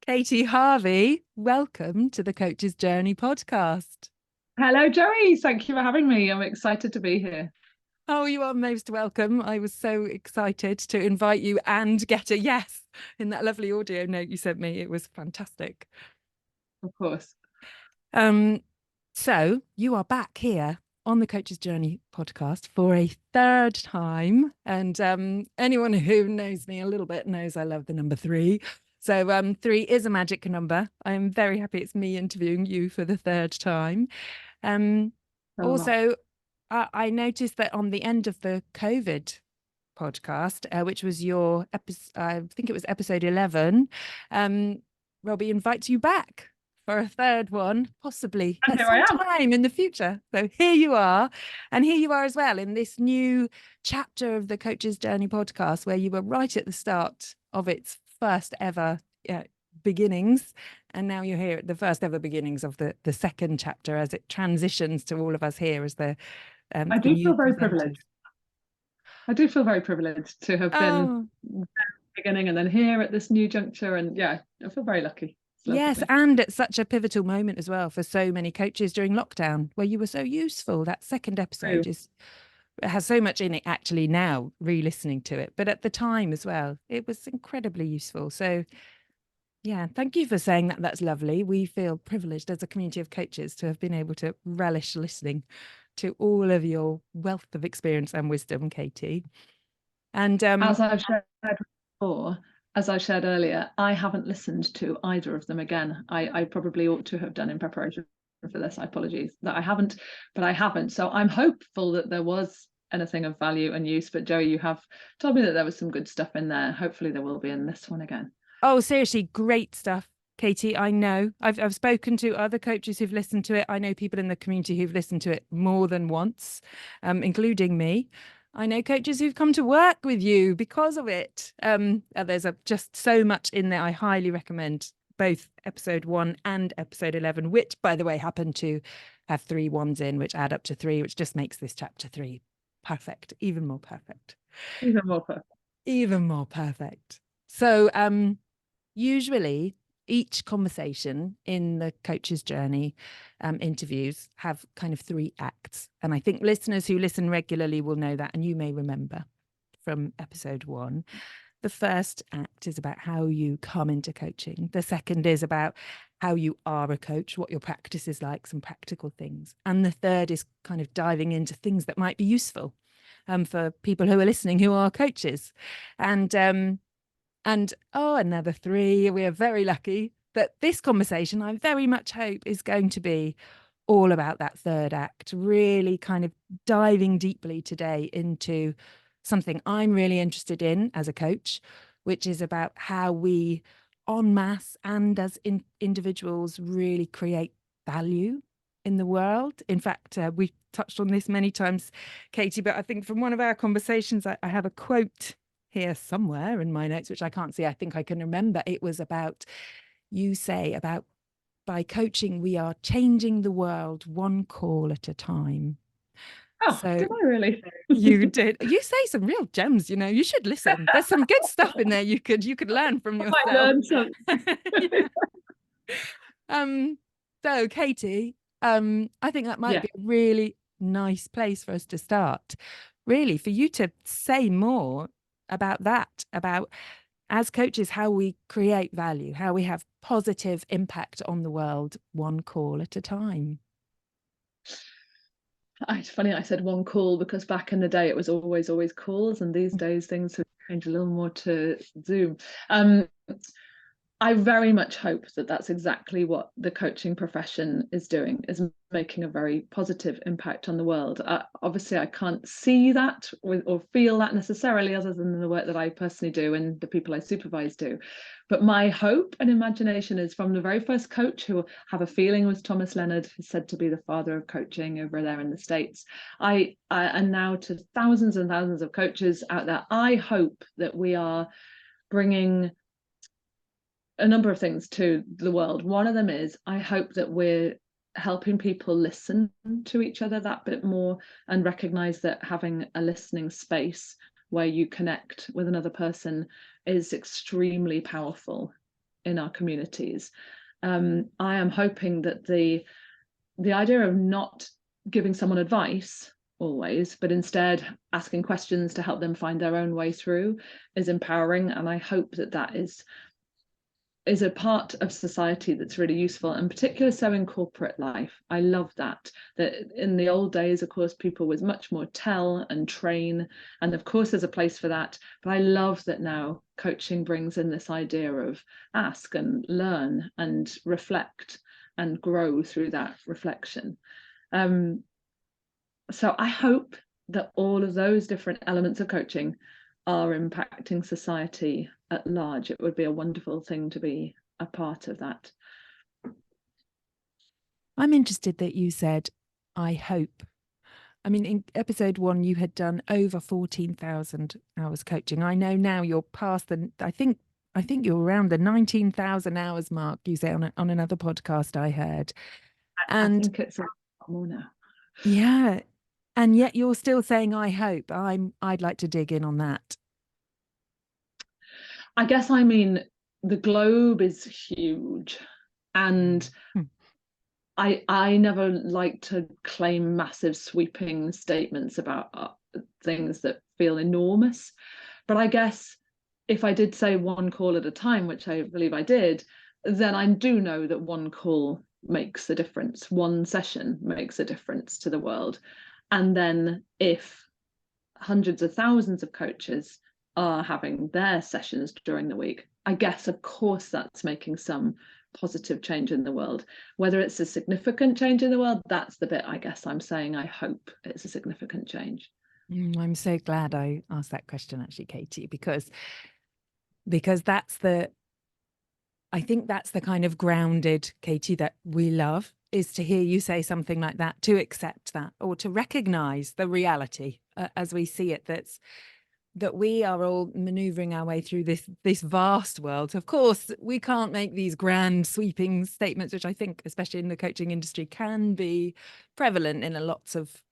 Katie Harvey, welcome to the Coach's Journey podcast. Hello, Joey. Thank you for having me. I'm excited to be here. Oh, you are most welcome. I was so excited to invite you and get a yes in that lovely audio note you sent me. It was fantastic. Of course. So you are back here on the Coach's Journey podcast for a third time. And anyone who knows me a little bit knows I love the number 3. So 3 is a magic number. I'm very happy it's me interviewing you for the third time. Also, I noticed that on the end of the COVID podcast, which was your episode, I think it was episode 11, Robbie invites you back for a third one, possibly And at here some I am. time in the future. So here you are. And here you are as well in this new chapter of the Coach's Journey podcast, where you were right at the start of its first ever beginnings. And now you're here at the first ever beginnings of the second chapter as it transitions to all of us here as the I do feel very presenters. privileged. I do feel very privileged to have been beginning and then here at this new juncture. And yeah, I feel very lucky. Yes, and at such a pivotal moment as well for so many coaches during lockdown, where you were so useful. That second episode has so much in it actually now, re-listening to it. But at the time as well, it was incredibly useful. So yeah, thank you for saying that. That's lovely. We feel privileged as a community of coaches to have been able to relish listening to all of your wealth of experience and wisdom, Katie. And as I've shared before, as I shared earlier, I haven't listened to either of them again. I probably ought to have done in preparation for this. Apologies that I haven't, but I haven't. So I'm hopeful that there was anything of value and use. But Joey, you have told me that there was some good stuff in there. Hopefully there will be in this one again. Oh, seriously, great stuff, Katie. I know I've spoken to other coaches who've listened to it. I know people in the community who've listened to it more than once, including me. I know coaches who've come to work with you because of it. There's just so much in there. I highly recommend both episode 1 and episode 11, which, by the way, happen to have 3 ones in, which add up to 3, which just makes this chapter 3 perfect, even more perfect. Even more perfect. Even more perfect. So usually each conversation in the Coach's Journey interviews have kind of 3 acts. And I think listeners who listen regularly will know that, and you may remember from episode 1. The first act is about how you come into coaching. The second is about how you are a coach, what your practice is like, some practical things. And the third is kind of diving into things that might be useful for people who are listening who are coaches. And another 3. We are very lucky that this conversation, I very much hope, is going to be all about that third act, really kind of diving deeply today into something I'm really interested in as a coach, which is about how we en masse and as individuals really create value in the world. In fact, we've touched on this many times, Katie, but I think from one of our conversations, I have a quote here somewhere in my notes, which I can't see. I think I can remember. It was about, you say about, by coaching, we are changing the world one call at a time. Oh, so, did I really? You did. You say some real gems, you should listen. There's some good stuff in there you could learn from yourself. I learned something. So Katie, I think that might be a really nice place for us to start. Really, for you to say more about that, about as coaches, how we create value, how we have positive impact on the world, one call at a time. It's funny I said one call because back in the day it was always calls, and these days things have changed a little more to Zoom. I very much hope that that's exactly what the coaching profession is doing, is making a very positive impact on the world. Obviously, I can't see that or feel that necessarily other than the work that I personally do and the people I supervise do. But my hope and imagination is from the very first coach, who I have a feeling was Thomas Leonard, who's said to be the father of coaching over there in the States. And now to thousands and thousands of coaches out there, I hope that we are bringing a number of things to the world. One of them is, I hope that we're helping people listen to each other that bit more and recognize that having a listening space where you connect with another person is extremely powerful. in our communities. I am hoping that the idea of not giving someone advice always, but instead asking questions to help them find their own way through is empowering. And I hope that that is a part of society that's really useful, and particularly so in corporate life. I love that in the old days, of course, people was much more tell and train, and of course there's a place for that, but I love that now coaching brings in this idea of ask and learn and reflect and grow through that reflection. So I hope that all of those different elements of coaching are impacting society at large. It would be a wonderful thing to be a part of that. I'm interested that you said, I hope. I mean, in episode 1, you had done over 14,000 hours coaching. I know now you're past I think you're around the 19,000 hours mark, you say on another podcast I heard. And I think it's a lot more now. Yeah. And yet you're still saying, I hope. I'd like to dig in on that. I guess, I mean, the globe is huge, and I never like to claim massive sweeping statements about things that feel enormous. But I guess if I did say one call at a time, which I believe I did, then I do know that one call makes a difference. One session makes a difference to the world. And then if hundreds of thousands of coaches are having their sessions during the week, I guess, of course, that's making some positive change in the world. Whether it's a significant change in the world, that's the bit I guess I'm saying I hope it's a significant change. I'm so glad I asked that question, actually, Katie, because I think that's the kind of grounded Katie that we love, is to hear you say something like that, to accept that, or to recognize the reality as we see it, that we are all maneuvering our way through this vast world. Of course, we can't make these grand sweeping statements, which I think, especially in the coaching industry, can be prevalent in lots of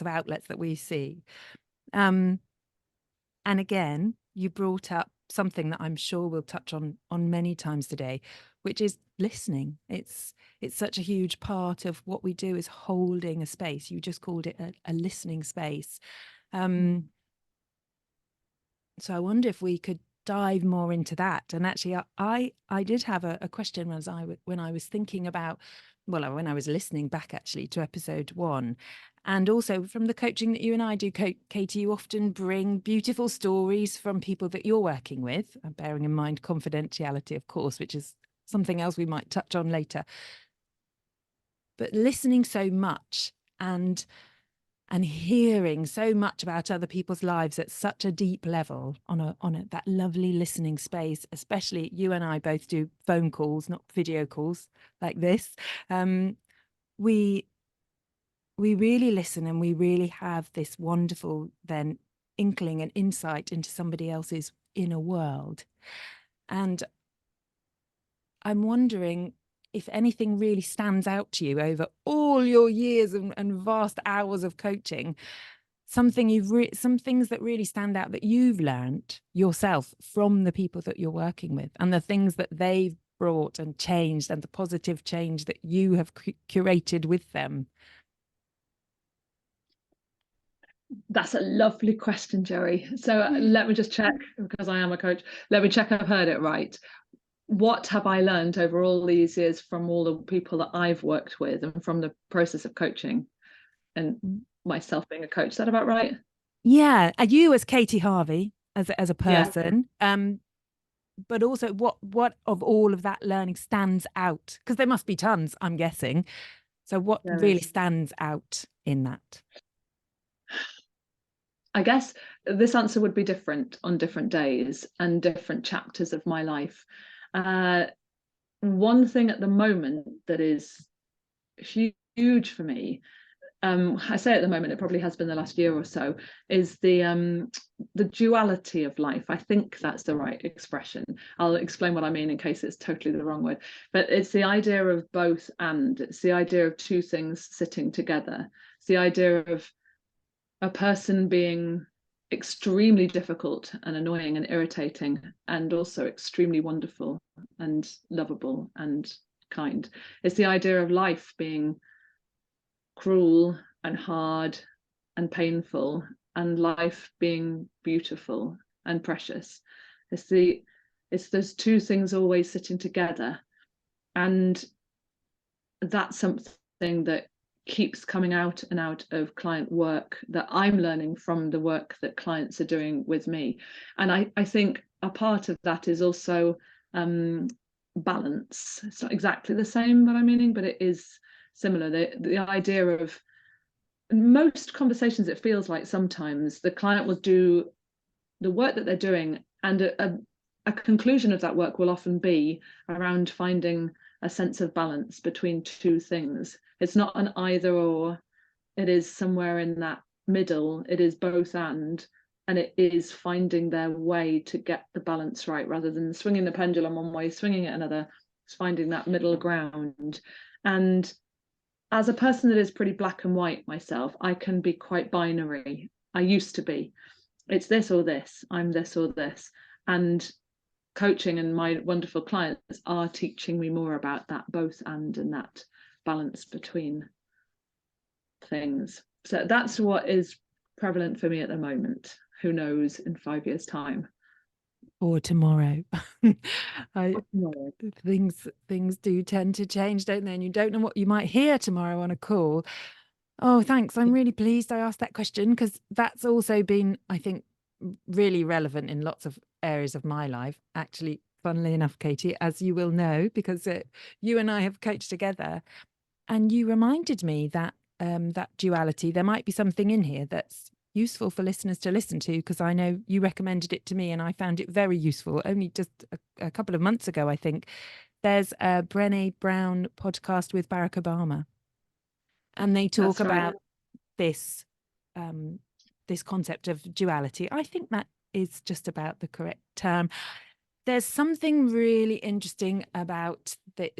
outlets that we see. And again, you brought up something that I'm sure we'll touch on many times today, which is listening. It's such a huge part of what we do, is holding a space. You just called it a listening space. So I wonder if we could dive more into that. And actually, I did have a question when I was thinking about, well, when I was listening back actually to episode 1. And also from the coaching that you and I do, Katie, you often bring beautiful stories from people that you're working with, bearing in mind confidentiality, of course, which is something else we might touch on later. But listening so much and hearing so much about other people's lives at such a deep level on that lovely listening space, especially you and I both do phone calls, not video calls like this. We really listen, and we really have this wonderful then inkling and insight into somebody else's inner world. And I'm wondering if anything really stands out to you over all your years and vast hours of coaching, some things that really stand out that you've learned yourself from the people that you're working with, and the things that they've brought and changed, and the positive change that you have curated with them. That's a lovely question, Joey. So let me just check, because I am a coach. Let me check I've heard it right. What have I learned over all these years from all the people that I've worked with, and from the process of coaching and myself being a coach? Is that about right? Yeah. And you as Katie Harvey, as a person, but also what of all of that learning stands out? Because there must be tons, I'm guessing. So what really stands out in that? I guess this answer would be different on different days and different chapters of my life. One thing at the moment that is huge for me, I say at the moment, it probably has been the last year or so, is the duality of life. I think that's the right expression. I'll explain what I mean in case it's totally the wrong word. But it's the idea of both and. It's the idea of two things sitting together. It's the idea of a person being extremely difficult and annoying and irritating, and also extremely wonderful and lovable and kind. It's the idea of life being cruel and hard and painful, and life being beautiful and precious. It's those two things always sitting together, and that's something that keeps coming out and out of client work that I'm learning from the work that clients are doing with me. And I think a part of that is also balance. It's not exactly the same what I'm meaning, but it is similar. The idea of most conversations, it feels like sometimes the client will do the work that they're doing, and a conclusion of that work will often be around finding a sense of balance between two things. It's not an either or, it is somewhere in that middle. It is both and it is finding their way to get the balance right, rather than swinging the pendulum one way, swinging it another. It's finding that middle ground. And as a person that is pretty black and white myself, I can be quite binary. I used to be. It's this or this, I'm this or this. And coaching and my wonderful clients are teaching me more about that both and that balance between things. So that's what is prevalent for me at the moment. Who knows in 5 years' time? Or tomorrow. Things do tend to change, don't they? And you don't know what you might hear tomorrow on a call. Oh, thanks. I'm really pleased I asked that question, because that's also been, I think, really relevant in lots of areas of my life. Actually, funnily enough, Katie, as you will know, because you and I have coached together, and you reminded me that that duality, there might be something in here that's useful for listeners to listen to, because I know you recommended it to me and I found it very useful only just a couple of months ago, I think. There's a Brené Brown podcast with Barack Obama, and they talk about this this concept of duality. I think that is just about the correct term. There's something really interesting about that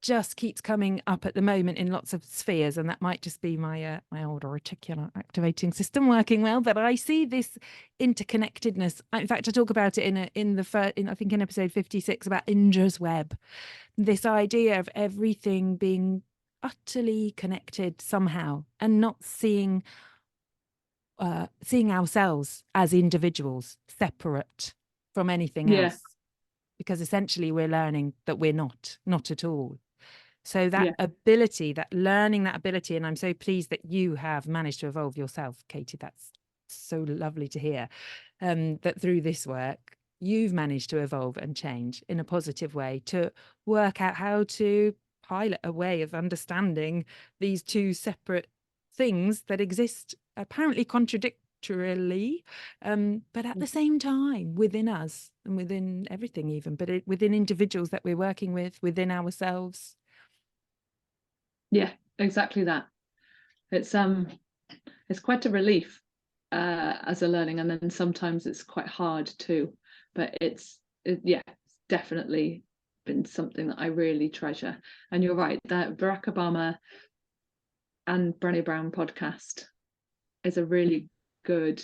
just keeps coming up at the moment in lots of spheres, and that might just be my my older reticular activating system working well. But I see this interconnectedness. In fact, I talk about it in I think in episode 56 about Indra's web. This idea of everything being utterly connected somehow, and not seeing ourselves as individuals separate from anything else, because essentially we're learning that we're not at all. So that ability, that learning that ability, and I'm so pleased that you have managed to evolve yourself, Katie. That's so lovely to hear, that through this work you've managed to evolve and change in a positive way, to work out how to pilot a way of understanding these two separate things that exist apparently contradictorily, but at the same time within us and within everything, even, but within individuals that we're working with, within ourselves. Yeah, exactly that. It's quite a relief as a learning, and then sometimes it's quite hard too, but it's definitely been something that I really treasure. And you're right, that Barack Obama and Brené Brown podcast is a really good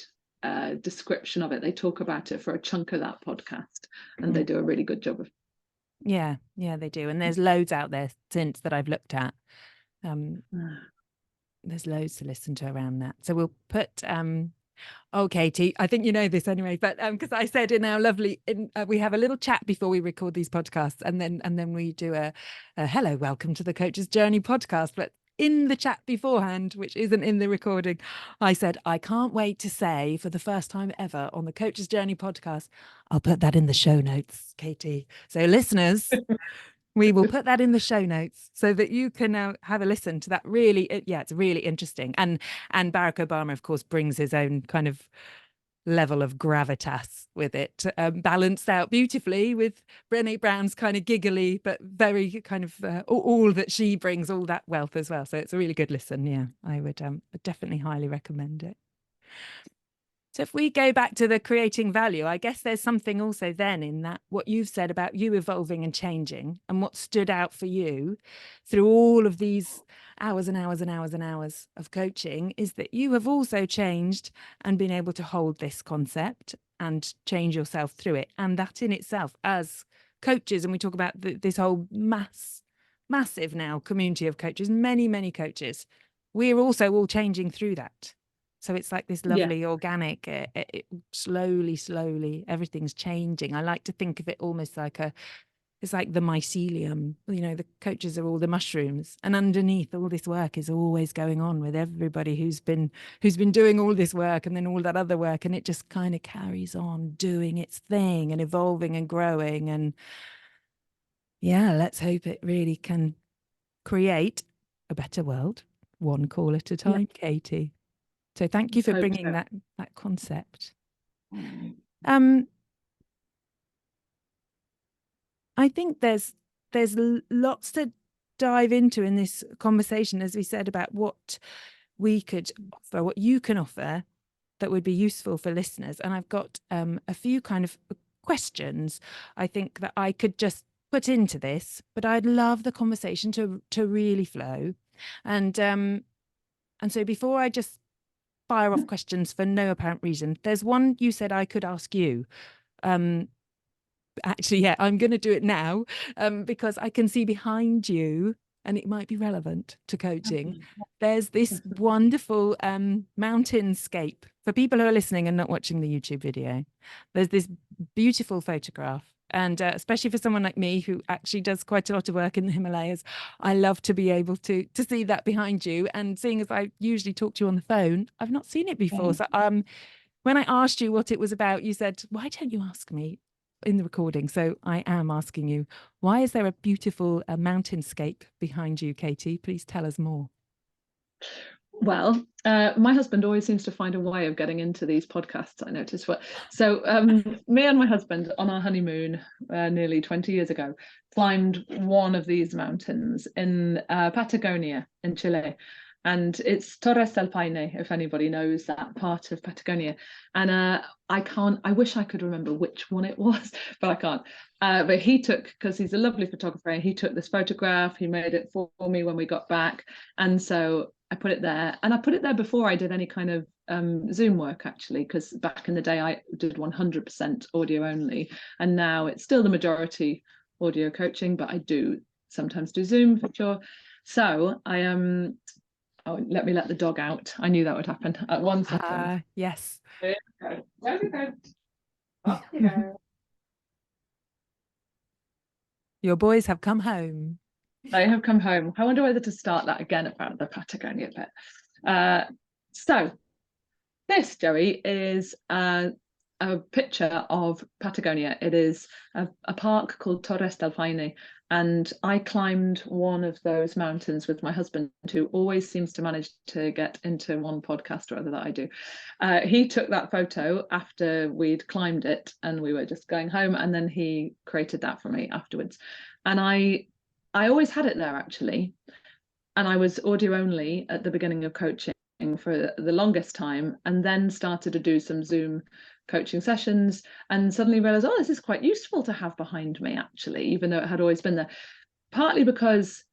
description of it. They talk about it for a chunk of that podcast, and they do a really good job of. Yeah, they do. And there's loads out there since that I've looked at. There's loads to listen to around that. So we'll put oh, Katie, I think you know this anyway, but because I said in our lovely we have a little chat before we record these podcasts, and then we do a hello, welcome to the Coach's Journey podcast. But in the chat beforehand, which isn't in the recording, I said I can't wait to say for the first time ever on the Coach's Journey podcast, I'll put that in the show notes, Katie. So listeners, we will put that in the show notes so that you can now have a listen to that. Really, it's really interesting. And Barack Obama, of course, brings his own kind of level of gravitas with it, balanced out beautifully with Brené Brown's kind of giggly, but very kind of all that she brings, all that wealth as well. So it's a really good listen. Yeah, I would definitely highly recommend it. So if we go back to the creating value, I guess there's something also then in that what you've said about you evolving and changing, and what stood out for you through all of these hours and hours and hours and hours of coaching is that you have also changed and been able to hold this concept and change yourself through it. And that in itself, as coaches, and we talk about this whole massive now community of coaches, many coaches, we're also all changing through that. So it's like this lovely organic, slowly, everything's changing. I like to think of it almost like it's like the mycelium, the coaches are all the mushrooms, and underneath all this work is always going on with everybody who's been doing all this work and then all that other work. And it just kind of carries on doing its thing and evolving and growing. And yeah, let's hope it really can create a better world, one call at a time, Katie. So thank you for bringing that concept. I think there's lots to dive into in this conversation, as we said, about what we could offer, what you can offer that would be useful for listeners. And I've got a few kind of questions I think that I could just put into this, but I'd love the conversation to really flow. And so before I just fire off questions for no apparent reason, there's one you said I could ask you. Actually, yeah, I'm going to do it now because I can see behind you, and it might be relevant to coaching. There's this wonderful mountainscape. For people who are listening and not watching the YouTube video, there's this beautiful photograph. And especially for someone like me who actually does quite a lot of work in the Himalayas, I love to be able to see that behind you. And seeing as I usually talk to you on the phone, I've not seen it before. So when I asked you what it was about, you said, why don't you ask me in the recording? So I am asking you, why is there a beautiful mountainscape behind you, Katie? Please tell us more. Well, my husband always seems to find a way of getting into these podcasts, I noticed. So me and my husband on our honeymoon nearly 20 years ago climbed one of these mountains in Patagonia in Chile. And it's Torres del Paine, if anybody knows that part of Patagonia. And I wish I could remember which one it was, but I can't. But he took, because he's a lovely photographer, and he took this photograph, he made it for me when we got back. And so I put it there, and I put it there before I did any kind of Zoom work, actually, because back in the day I did 100% audio only, and now it's still the majority audio coaching, but I do sometimes do Zoom for sure. So I oh, let me let the dog out. I knew that would happen. 1 second. Yes. There you go. There you go. Up you go. Your boys have come home. They have come home. I wonder whether to start that again about the Patagonia bit. So this, Joey, is a picture of Patagonia. It is a park called Torres del Paine, and I climbed one of those mountains with my husband, who always seems to manage to get into one podcast or other that I do. He took that photo after we'd climbed it and we were just going home, and then he created that for me afterwards. And I always had it there, actually, and I was audio only at the beginning of coaching for the longest time, and then started to do some Zoom coaching sessions, and suddenly realized, oh, this is quite useful to have behind me, actually, even though it had always been there, partly because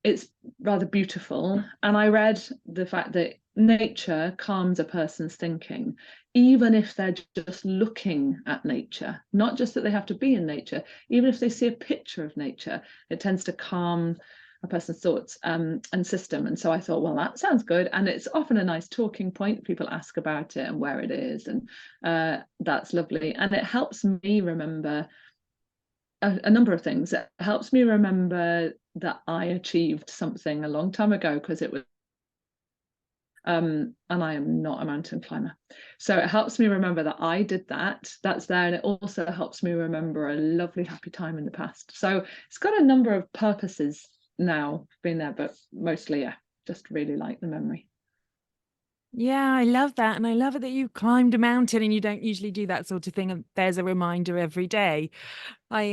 it's rather beautiful. And I read the fact that nature calms a person's thinking, even if they're just looking at nature, not just that they have to be in nature. Even if they see a picture of nature, it tends to calm a person's thoughts and system. And so I thought, well, that sounds good. And it's often a nice talking point. People ask about it and where it is, and that's lovely. And it helps me remember a number of things. It helps me remember that I achieved something a long time ago, because it was and I am not a mountain climber. So it helps me remember that I did that. That's there. And it also helps me remember a lovely, happy time in the past. So it's got a number of purposes now being there, but mostly, yeah, just really like the memory. Yeah, I love that. And I love it that you climbed a mountain, and you don't usually do that sort of thing. And there's a reminder every day. I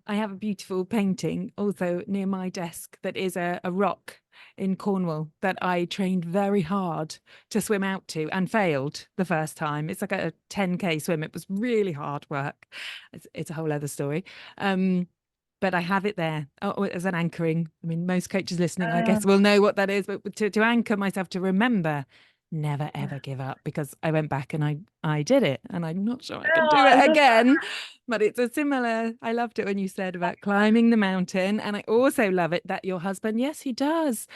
have a beautiful painting also near my desk that is a rock. in Cornwall that I trained very hard to swim out to and failed the first time. It's like a 10K swim. It was really hard work. It's a whole other story. But I have it there as an anchoring. I mean, most coaches listening, I guess, will know what that is. But to anchor myself, to remember, never ever give up, because I went back and I did it, and I'm not sure I can do I it love again. But it's a similar. I loved it when you said about climbing the mountain, and I also love it that your husband, yes, he does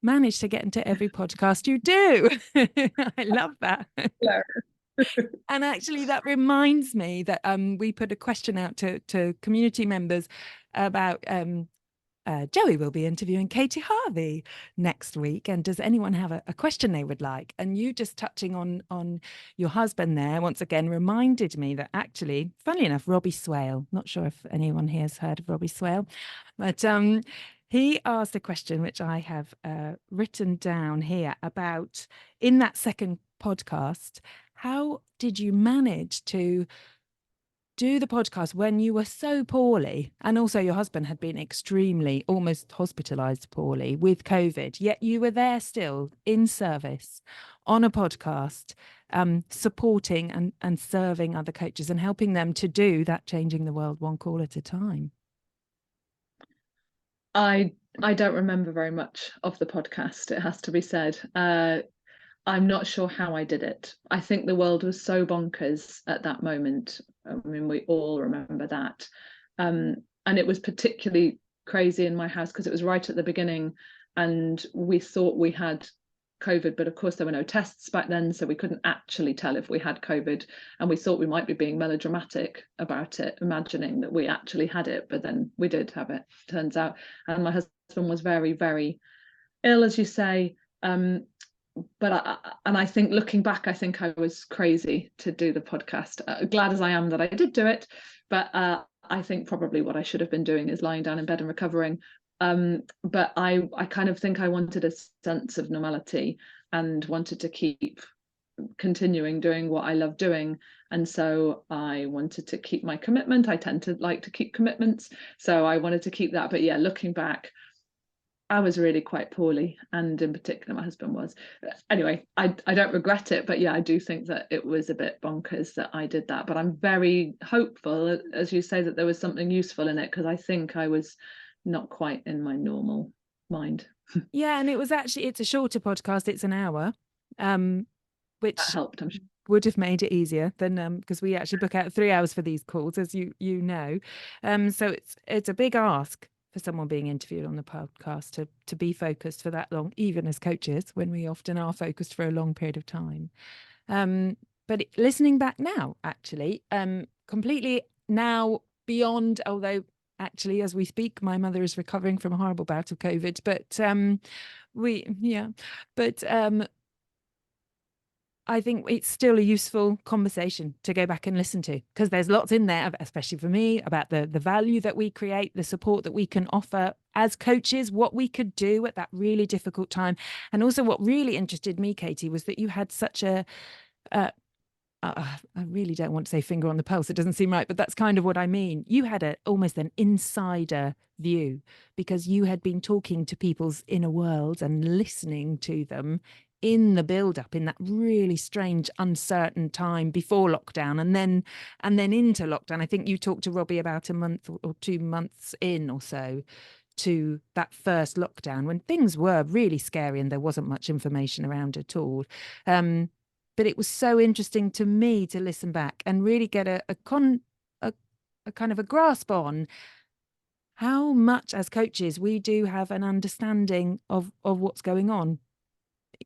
manage to get into every podcast you do. I love that. that. And actually, that reminds me that we put a question out to community members about Joey will be interviewing Katie Harvey next week. And does anyone have a question they would like? And you just touching on your husband there once again reminded me that actually, funnily enough, Robbie Swale, not sure if anyone here has heard of Robbie Swale, but he asked a question which I have written down here about, in that second podcast, how did you manage to do the podcast when you were so poorly, and also your husband had been extremely, almost hospitalized poorly with COVID, yet you were there still in service on a podcast, supporting and serving other coaches and helping them to do that, changing the world one call at a time? I don't remember very much of the podcast, it has to be said. I'm not sure how I did it. I think the world was so bonkers at that moment. I mean, we all remember that. And it was particularly crazy in my house because it was right at the beginning, and we thought we had COVID, but of course there were no tests back then, so we couldn't actually tell if we had COVID. And we thought we might be being melodramatic about it, imagining that we actually had it, but then we did have it, turns out. And my husband was very, very ill, as you say. But I think, looking back, I think I was crazy to do the podcast. Glad as I am that I did do it, but I think probably what I should have been doing is lying down in bed and recovering. But I kind of think I wanted a sense of normality and wanted to keep continuing doing what I love doing, and so I wanted to keep my commitment. I tend to like to keep commitments, so I wanted to keep that. But yeah, looking back, I was really quite poorly, and in particular my husband was. Anyway, I don't regret it, but yeah, I do think that it was a bit bonkers that I did that. But I'm very hopeful, as you say, that there was something useful in it, because I think I was not quite in my normal mind. Yeah, and it's a shorter podcast. It's an hour, which That helped, I'm sure. would have made it easier than because we actually book out 3 hours for these calls, as you know. So it's a big ask for someone being interviewed on the podcast to be focused for that long, even as coaches, when we often are focused for a long period of time. But listening back now, actually, completely now beyond, although actually as we speak, my mother is recovering from a horrible bout of COVID, but I think it's still a useful conversation to go back and listen to, because there's lots in there, especially for me, about the value that we create, the support that we can offer as coaches, what we could do at that really difficult time. And also what really interested me, Katie, was that you had such I really don't want to say finger on the pulse. It doesn't seem right, but that's kind of what I mean. You had almost an insider view, because you had been talking to people's inner worlds and listening to them in the build up, in that really strange, uncertain time before lockdown, and then into lockdown. I think you talked to Robbie about a month or 2 months in or so to that first lockdown, when things were really scary and there wasn't much information around at all. But it was so interesting to me to listen back and really get a kind of a grasp on how much as coaches we do have an understanding of what's going on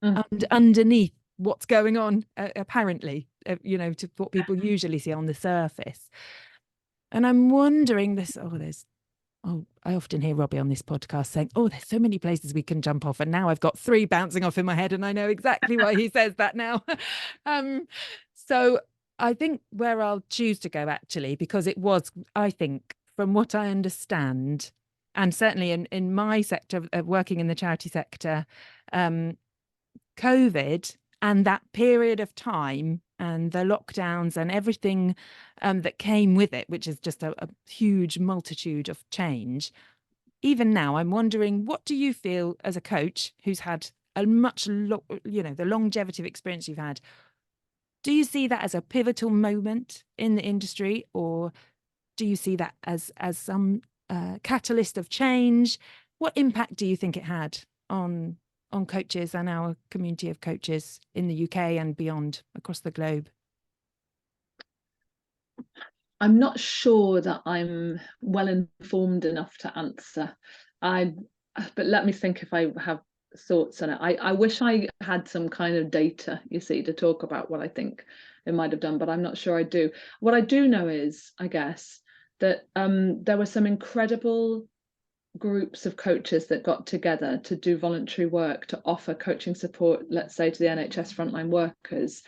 and underneath what's going on, apparently, to what people usually see on the surface. And I'm wondering I often hear Robbie on this podcast saying, there's so many places we can jump off. And now I've got 3 bouncing off in my head, and I know exactly why he says that now. So I think where I'll choose to go, actually, because it was, I think, from what I understand, and certainly in my sector of working in the charity sector, COVID and that period of time and the lockdowns and everything that came with it, which is just a huge multitude of change, even now, I'm wondering, what do you feel as a coach who's had a the longevity of experience you've had? Do you see that as a pivotal moment in the industry, or do you see that as some catalyst of change? What impact do you think it had on coaches and our community of coaches in the UK and beyond across the globe? I'm not sure that I'm well informed enough to answer. But let me think if I have thoughts on it. I wish I had some kind of data, you see, to talk about what I think it might have done, but I'm not sure I do. What I do know is, I guess, that there were some incredible groups of coaches that got together to do voluntary work to offer coaching support, let's say, to the NHS frontline workers.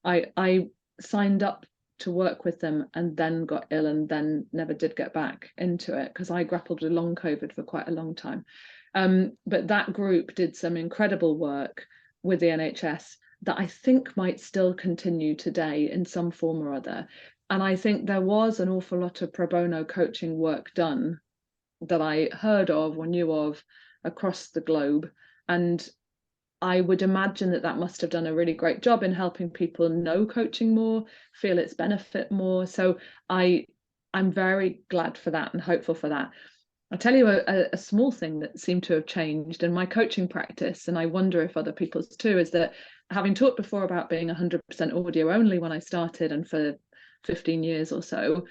I signed up to work with them and then got ill and then never did get back into it because I grappled with long COVID for quite a long time. But that group did some incredible work with the NHS that I think might still continue today in some form or other. And I think there was an awful lot of pro bono coaching work done that I heard of or knew of across the globe. And I would imagine that that must have done a really great job in helping people know coaching more, feel its benefit more. So I'm very glad for that and hopeful for that. I'll tell you a small thing that seemed to have changed in my coaching practice, and I wonder if other people's too, is that having talked before about being 100% audio only when I started and for 15 years or so,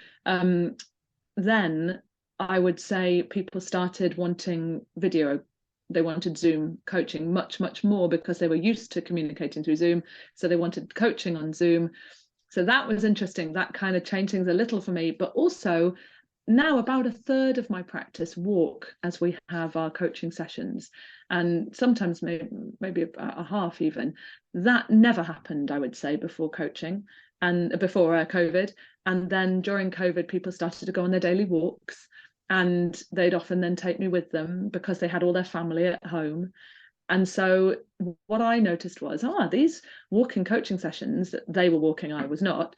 then I would say people started wanting video. They wanted Zoom coaching much, much more because they were used to communicating through Zoom. So they wanted coaching on Zoom. So that was interesting. That kind of changed things a little for me. But also now about a third of my practice walk as we have our coaching sessions, and sometimes maybe a half even. That never happened, I would say, before coaching and before COVID. And then during COVID, people started to go on their daily walks, and they'd often then take me with them because they had all their family at home. And so what I noticed was, these walking coaching sessions, they were walking, I was not,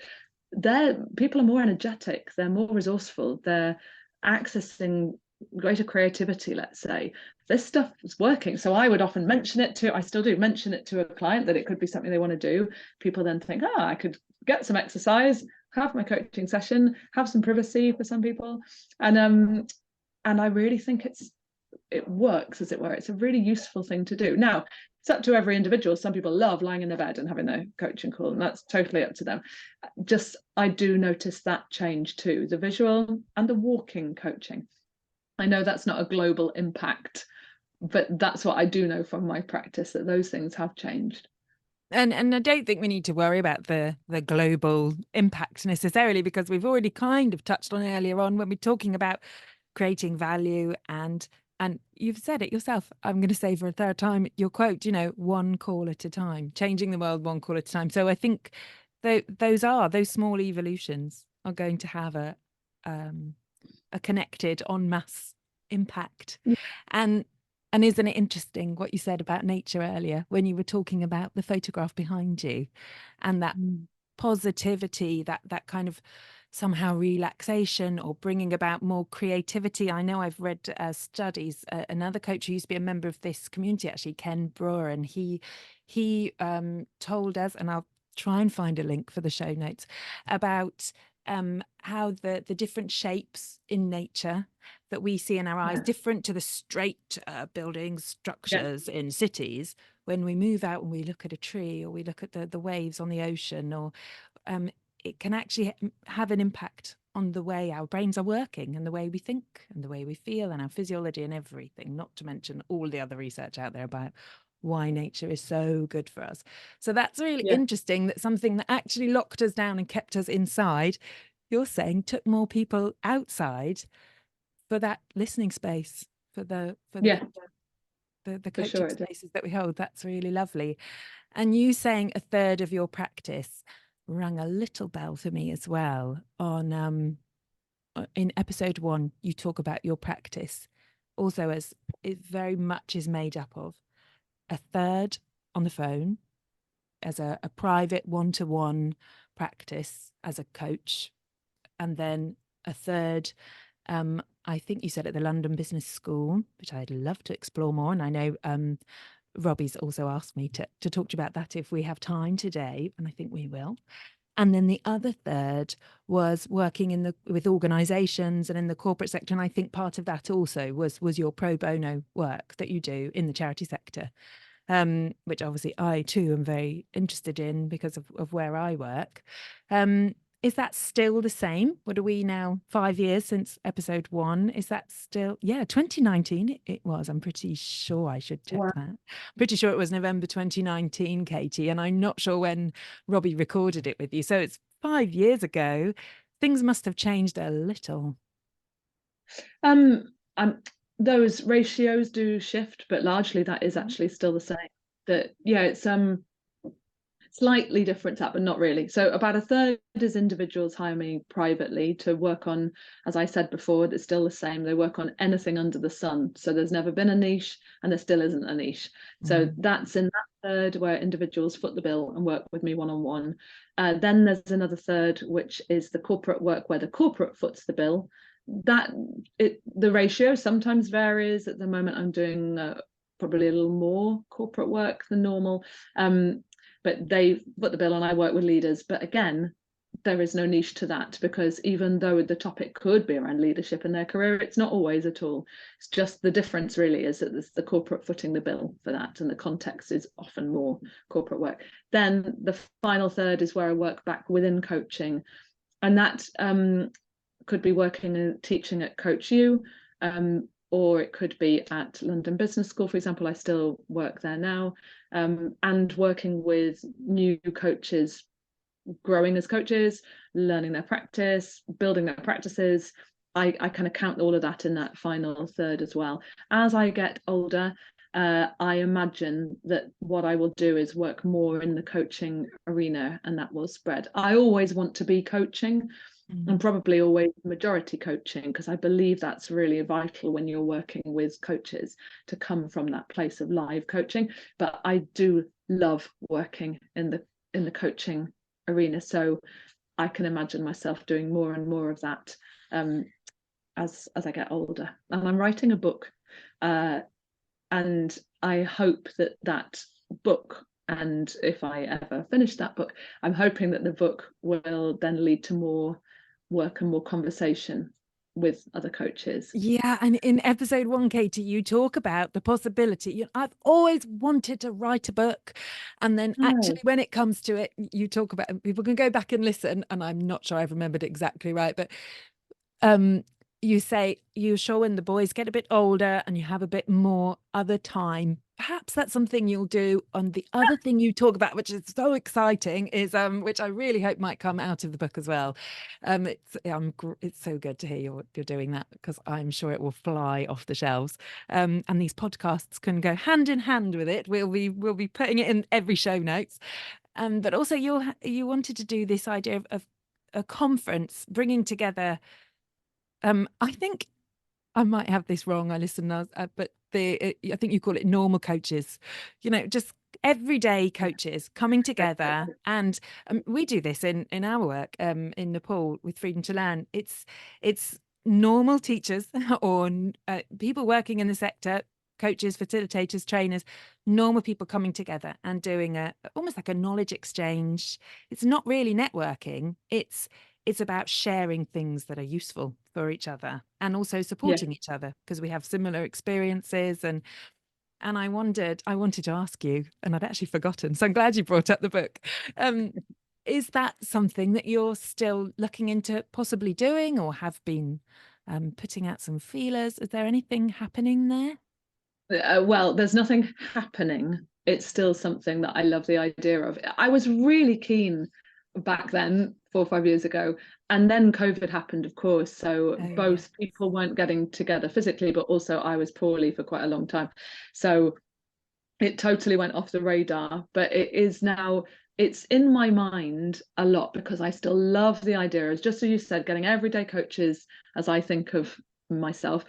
people are more energetic, they're more resourceful, they're accessing greater creativity, let's say. This stuff is working. So I would often I still do mention it to a client that it could be something they want to do. People then think, I could get some exercise, have my coaching session, have some privacy for some people. And I really think it works, as it were. It's a really useful thing to do. Now, it's up to every individual. Some people love lying in their bed and having their coaching call, and that's totally up to them. I do notice that change too, the visual and the walking coaching. I know that's not a global impact, but that's what I do know from my practice, that those things have changed. And I don't think we need to worry about the global impact necessarily, because we've already kind of touched on earlier on when we're talking about creating value, and you've said it yourself. I'm going to say for a third time your quote, one call at a time, changing the world one call at a time. So I think those small evolutions are going to have a connected en masse impact. Yeah. And isn't it interesting what you said about nature earlier when you were talking about the photograph behind you, and that positivity, that kind of somehow relaxation or bringing about more creativity. I know I've read studies. Another coach who used to be a member of this community, actually, Ken Brewer, and he told us, and I'll try and find a link for the show notes, about how the different shapes in nature that we see in our eyes, different to the straight buildings, structures in cities. When we move out and we look at a tree, or we look at the waves on the ocean, or it can actually have an impact on the way our brains are working, and the way we think, and the way we feel, and our physiology and everything, not to mention all the other research out there about why nature is so good for us. So that's really interesting, that something that actually locked us down and kept us inside, you're saying took more people outside for that listening space, for the coaching spaces that we hold. That's really lovely. And you saying a third of your practice rang a little bell for me as well. On in episode 1, you talk about your practice also as it very much is made up of a third on the phone as a private one-to-one practice as a coach, and then a third I think you said at the London Business School, which I'd love to explore more. And I know Robbie's also asked me to talk to you about that if we have time today, and I think we will. And then the other third was working with organisations and in the corporate sector. And I think part of that also was your pro bono work that you do in the charity sector, which obviously I too am very interested in because of where I work. Is that still the same? What are we now, 5 years since episode 1? Is that still, 2019 it was. I'm pretty sure, I should check Wow. that. Pretty sure it was November 2019, Katie, and I'm not sure when Robbie recorded it with you. So it's 5 years ago. Things must have changed a little. Those ratios do shift, but largely that is actually still the same. That it's slightly different, but not really. So about a third is individuals hire me privately to work on, as I said before, it's still the same. They work on anything under the sun. So there's never been a niche and there still isn't a niche. So that's in that third where individuals foot the bill and work with me one-on-one. Then there's another third, which is the corporate work where the corporate foots the bill. The ratio sometimes varies. At the moment, I'm doing probably a little more corporate work than normal. But they foot the bill and I work with leaders. But again, there is no niche to that, because even though the topic could be around leadership in their career, it's not always at all. It's just the difference really is that there's the corporate footing the bill for that, and the context is often more corporate work. Then the final third is where I work back within coaching, and that could be working and teaching at Coach U, or it could be at London Business School, for example. I still work there now, and working with new coaches, growing as coaches, learning their practice, building their practices. I kind of count all of that in that final third as well. As I get older, I imagine that what I will do is work more in the coaching arena, and that will spread. I always want to be coaching, and probably always majority coaching, because I believe that's really vital when you're working with coaches, to come from that place of live coaching. But I do love working in the coaching arena, so I can imagine myself doing more and more of that as I get older. And I'm writing a book, and I hope that book, and if I ever finish that book, I'm hoping that the book will then lead to more work and more conversation with other coaches. Yeah, and in episode 1, Katie, you talk about the possibility. I've always wanted to write a book, and then actually when it comes to it, you talk about, people can go back and listen, and I'm not sure I've remembered it exactly right, but you say you're sure when the boys get a bit older and you have a bit more other time, perhaps that's something you'll do. And the other thing you talk about, which is so exciting, is which I really hope might come out of the book as well. It's so good to hear you're doing that, because I'm sure it will fly off the shelves. And these podcasts can go hand in hand with it. We'll be putting it in every show notes. But also you wanted to do this idea of a conference, bringing together. I think I might have this wrong. I listened, but I think you call it normal coaches, just everyday coaches coming together. And we do this in our work in Nepal with Freedom to Learn. It's normal teachers or people working in the sector, coaches, facilitators, trainers, normal people coming together and doing almost like a knowledge exchange. It's not really networking. It's about sharing things that are useful for each other, and also supporting each other, because we have similar experiences. And I wanted to ask you, and I'd actually forgotten, so I'm glad you brought up the book. Is that something that you're still looking into possibly doing, or have been putting out some feelers? Is there anything happening there? Well, there's nothing happening. It's still something that I love the idea of. I was really keen back then, 4 or 5 years ago, and then COVID happened, of course, so both people weren't getting together physically, but also I was poorly for quite a long time, so it totally went off the radar. But it is now, it's in my mind a lot, because I still love the idea, as just as you said, getting everyday coaches, as I think of myself,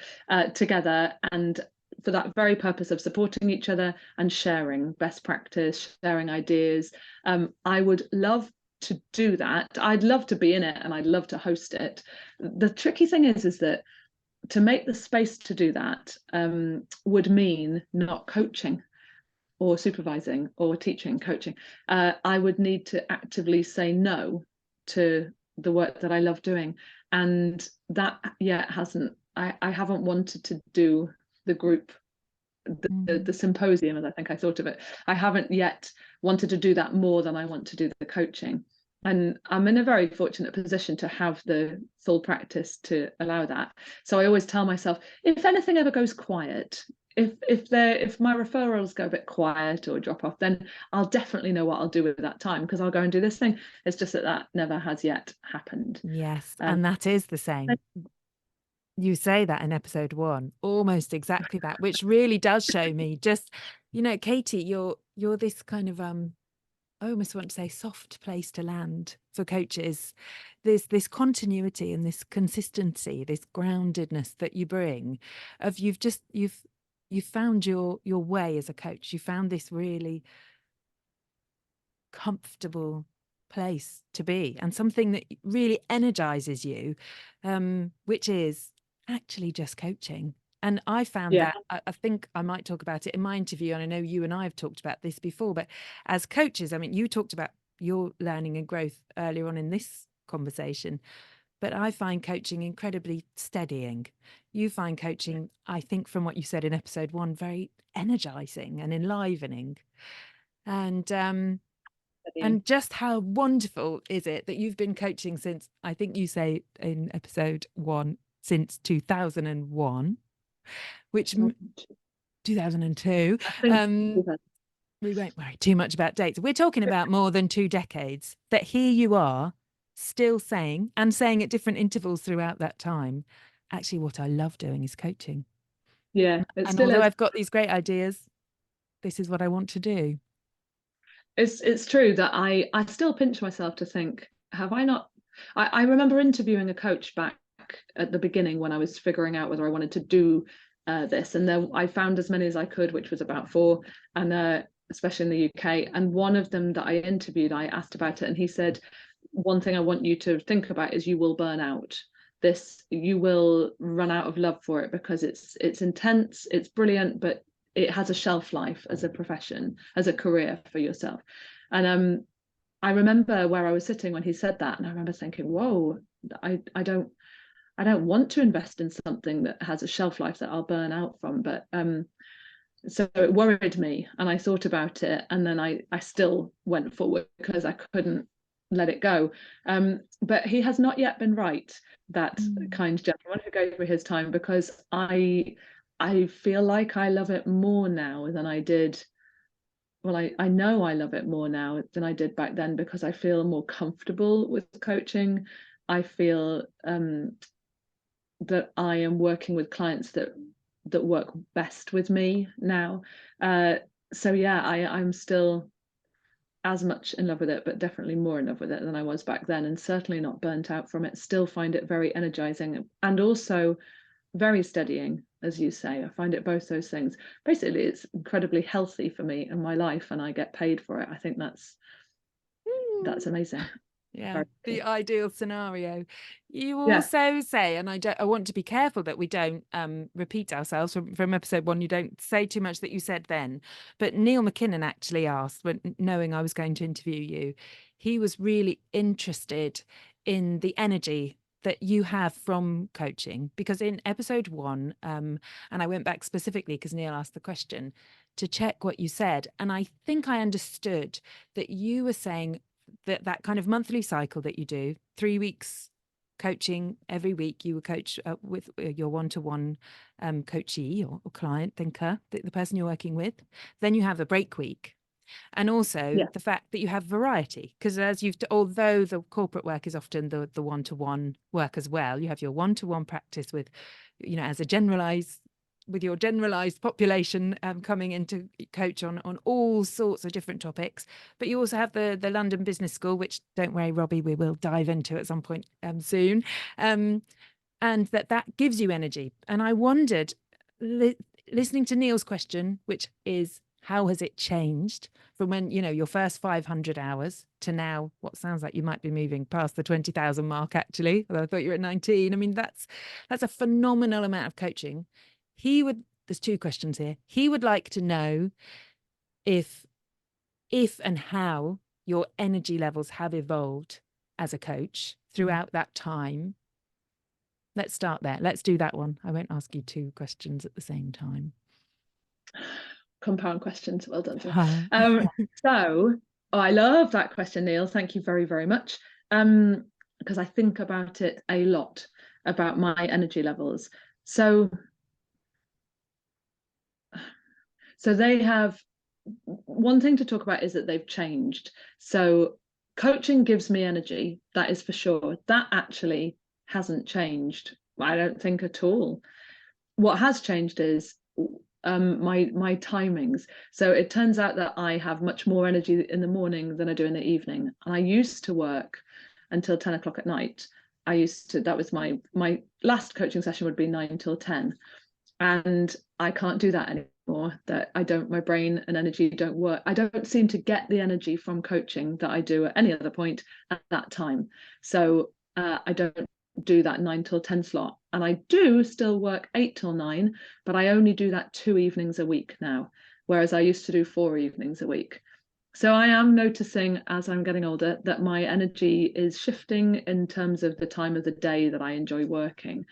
together, and for that very purpose of supporting each other and sharing best practice, sharing ideas. I would love to do that. I'd love to be in it, and I'd love to host it. The tricky thing is that to make the space to do that would mean not coaching or supervising or teaching, coaching. I would need to actively say no to the work that I love doing. And that yet I haven't wanted to do the group, the symposium, as I think I thought of it. I haven't yet wanted to do that more than I want to do the coaching. And I'm in a very fortunate position to have the full practice to allow that. So I always tell myself, if anything ever goes quiet, if my referrals go a bit quiet or drop off, then I'll definitely know what I'll do with that time, because I'll go and do this thing. It's just that never has yet happened. Yes, and that is the same. You say that in episode 1, almost exactly that, which really does show me just, Katie, you're this kind of I almost want to say soft place to land for coaches. There's this continuity and this consistency, this groundedness that you bring of you've found your way as a coach. You found this really comfortable place to be, and something that really energizes you, which is actually just coaching. And I found that, I think I might talk about it in my interview, and I know you and I have talked about this before, but as coaches, I mean, you talked about your learning and growth earlier on in this conversation, but I find coaching incredibly steadying. You find coaching, I think, from what you said in episode 1, very energizing and enlivening. And just how wonderful is it that you've been coaching since, I think you say in episode 1, since 2001, which 2002. We won't worry too much about dates. We're talking about more than 2 decades, that here you are still saying at different intervals throughout that time, actually what I love doing is coaching. Yeah. And although I've got these great ideas, this is what I want to do. It's true that I still pinch myself to think, have I not? I remember interviewing a coach back at the beginning when I was figuring out whether I wanted to do this, and then I found as many as I could, which was about 4, and especially in the UK. And one of them that I interviewed, I asked about it, and he said, one thing I want you to think about is you will burn out. You will run out of love for it, because it's intense, it's brilliant, but it has a shelf life as a profession, as a career for yourself. And I remember where I was sitting when he said that, and I remember thinking, whoa, I don't want to invest in something that has a shelf life that I'll burn out from. But so it worried me, and I thought about it, and then I still went forward because I couldn't let it go. But he has not yet been right, that kind gentleman who gave me his time, because I feel like I love it more now than I did. Well, I know I love it more now than I did back then, because I feel more comfortable with coaching. I feel that I am working with clients that work best with me now. So yeah, I'm still as much in love with it, but definitely more in love with it than I was back then, and certainly not burnt out from it. Still find it very energizing and also very steadying, as you say. I find it both those things. Basically, it's incredibly healthy for me and my life, and I get paid for it. I think that's amazing. Yeah, the ideal scenario. You also say, and I want to be careful that we don't repeat ourselves from episode 1. You don't say too much that you said then. But Neil McKinnon actually asked, when knowing I was going to interview you, he was really interested in the energy that you have from coaching, because in episode 1, and I went back specifically because Neil asked the question to check what you said, and I think I understood that you were saying that kind of monthly cycle that you do, 3 weeks coaching every week. You will coach with your one-to-one coachee or client thinker, the person you're working with. Then you have a break week, and also the fact that you have variety, because although the corporate work is often the one-to-one work as well, you have your one-to-one practice with, as a generalized, with your generalized population coming in to coach on all sorts of different topics. But you also have the London Business School, which, don't worry, Robbie, we will dive into at some point soon. And that gives you energy. And I wondered, listening to Neil's question, which is, how has it changed from when, you know, your first 500 hours to now, what sounds like you might be moving past the 20,000 mark, actually, although I thought you were at 19. I mean, that's a phenomenal amount of coaching. There's two questions here. He would like to know if and how your energy levels have evolved as a coach throughout that time. Let's start there. Let's do that one. I won't ask you two questions at the same time. Compound questions. Well done, Jill. I love that question, Neil. Thank you very, very much. Because I think about it a lot, about my energy levels. So they have, one thing to talk about is that they've changed. So coaching gives me energy, that is for sure. That actually hasn't changed, I don't think, at all. What has changed is my timings. So it turns out that I have much more energy in the morning than I do in the evening. And I used to work until 10 o'clock at night. That was my last coaching session would be 9 till 10. And I can't do that anymore. That my brain and energy don't work. I don't seem to get the energy from coaching that I do at any other point at that time. So I don't do that 9 till 10 slot. And I do still work 8 till 9, but I only do that 2 evenings a week now, whereas I used to do 4 evenings a week. So I am noticing as I'm getting older that my energy is shifting in terms of the time of the day that I enjoy working.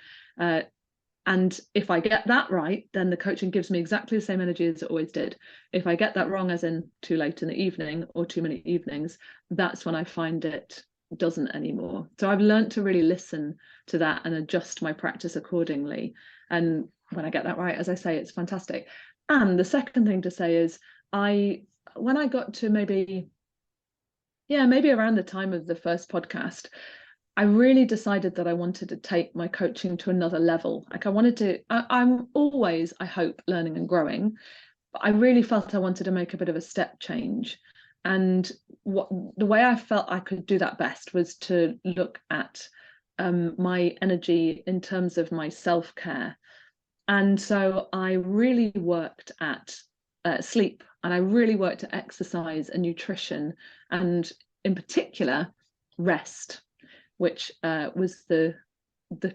And if I get that right, then the coaching gives me exactly the same energy as it always did. If I get that wrong, as in too late in the evening or too many evenings, that's when I find it doesn't anymore. So I've learned to really listen to that and adjust my practice accordingly. And when I get that right, as I say, it's fantastic. And the second thing to say is when I got to maybe around the time of the first podcast, I really decided that I wanted to take my coaching to another level. Like I'm always, I hope, learning and growing, but I really felt I wanted to make a bit of a step change. And the way I felt I could do that best was to look at my energy in terms of my self-care. And so I really worked at sleep, and I really worked at exercise and nutrition, and in particular, rest, which was the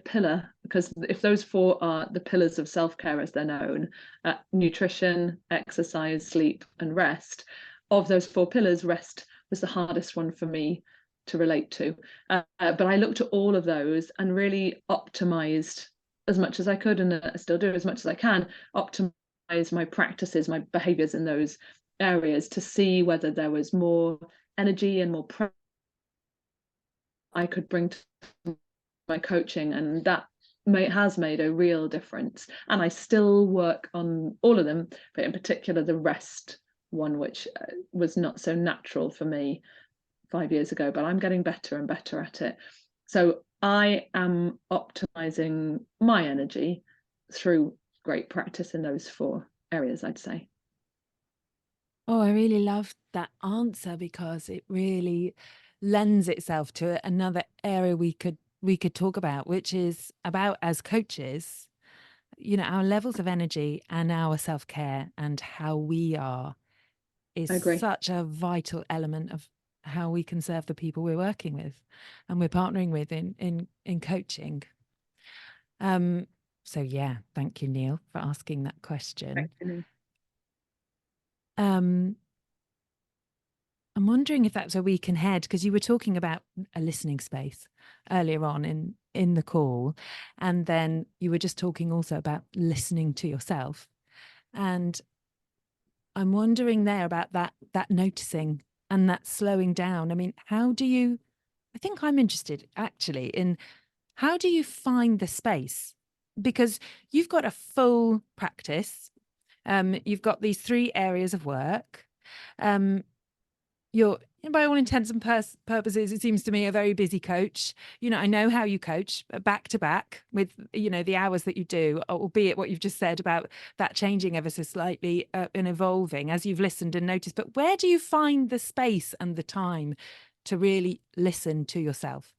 pillar, because if those 4 are the pillars of self-care as they're known, nutrition, exercise, sleep, and rest, of those 4 pillars, rest was the hardest one for me to relate to. But I looked at all of those and really optimized as much as I could, and I still do as much as I can, optimize my practices, my behaviors in those areas to see whether there was more energy and more I could bring to my coaching, and that has made a real difference. And I still work on all of them, but in particular the rest one, which was not so natural for me 5 years ago, but I'm getting better and better at it. So I am optimizing my energy through great practice in those 4 areas, I'd say. Oh, I really loved that answer, because it really lends itself to another area we could talk about, which is about, as coaches, you know, our levels of energy and our self-care and how we are is such a vital element of how we can serve the people we're working with and we're partnering with in coaching. So yeah, thank you, Neil, for asking that question. I'm wondering if that's where we can head, because you were talking about a listening space earlier on in the call, and then you were just talking also about listening to yourself. And I'm wondering there about that noticing and that slowing down. I mean, I think I'm interested actually in, how do you find the space? Because you've got a full practice. You've got these 3 areas of work. You're, by all intents and purposes, it seems to me, a very busy coach. You know, I know how you coach back to back with, you know, the hours that you do, albeit what you've just said about that changing ever so slightly and evolving as you've listened and noticed. But where do you find the space and the time to really listen to yourself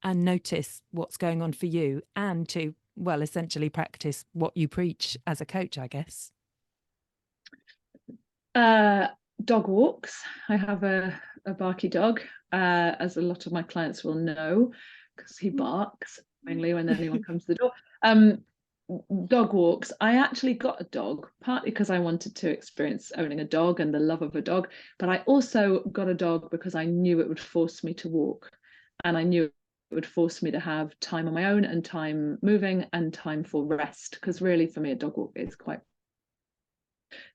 and notice what's going on for you, and to, well, essentially practice what you preach as a coach, I guess? Dog walks. I have a barky dog, as a lot of my clients will know, because he barks mainly when anyone comes to the door. Dog walks. I actually got a dog partly because I wanted to experience owning a dog and the love of a dog, but I also got a dog because I knew it would force me to walk, and I knew it would force me to have time on my own and time moving and time for rest, because really for me a dog walk is quite.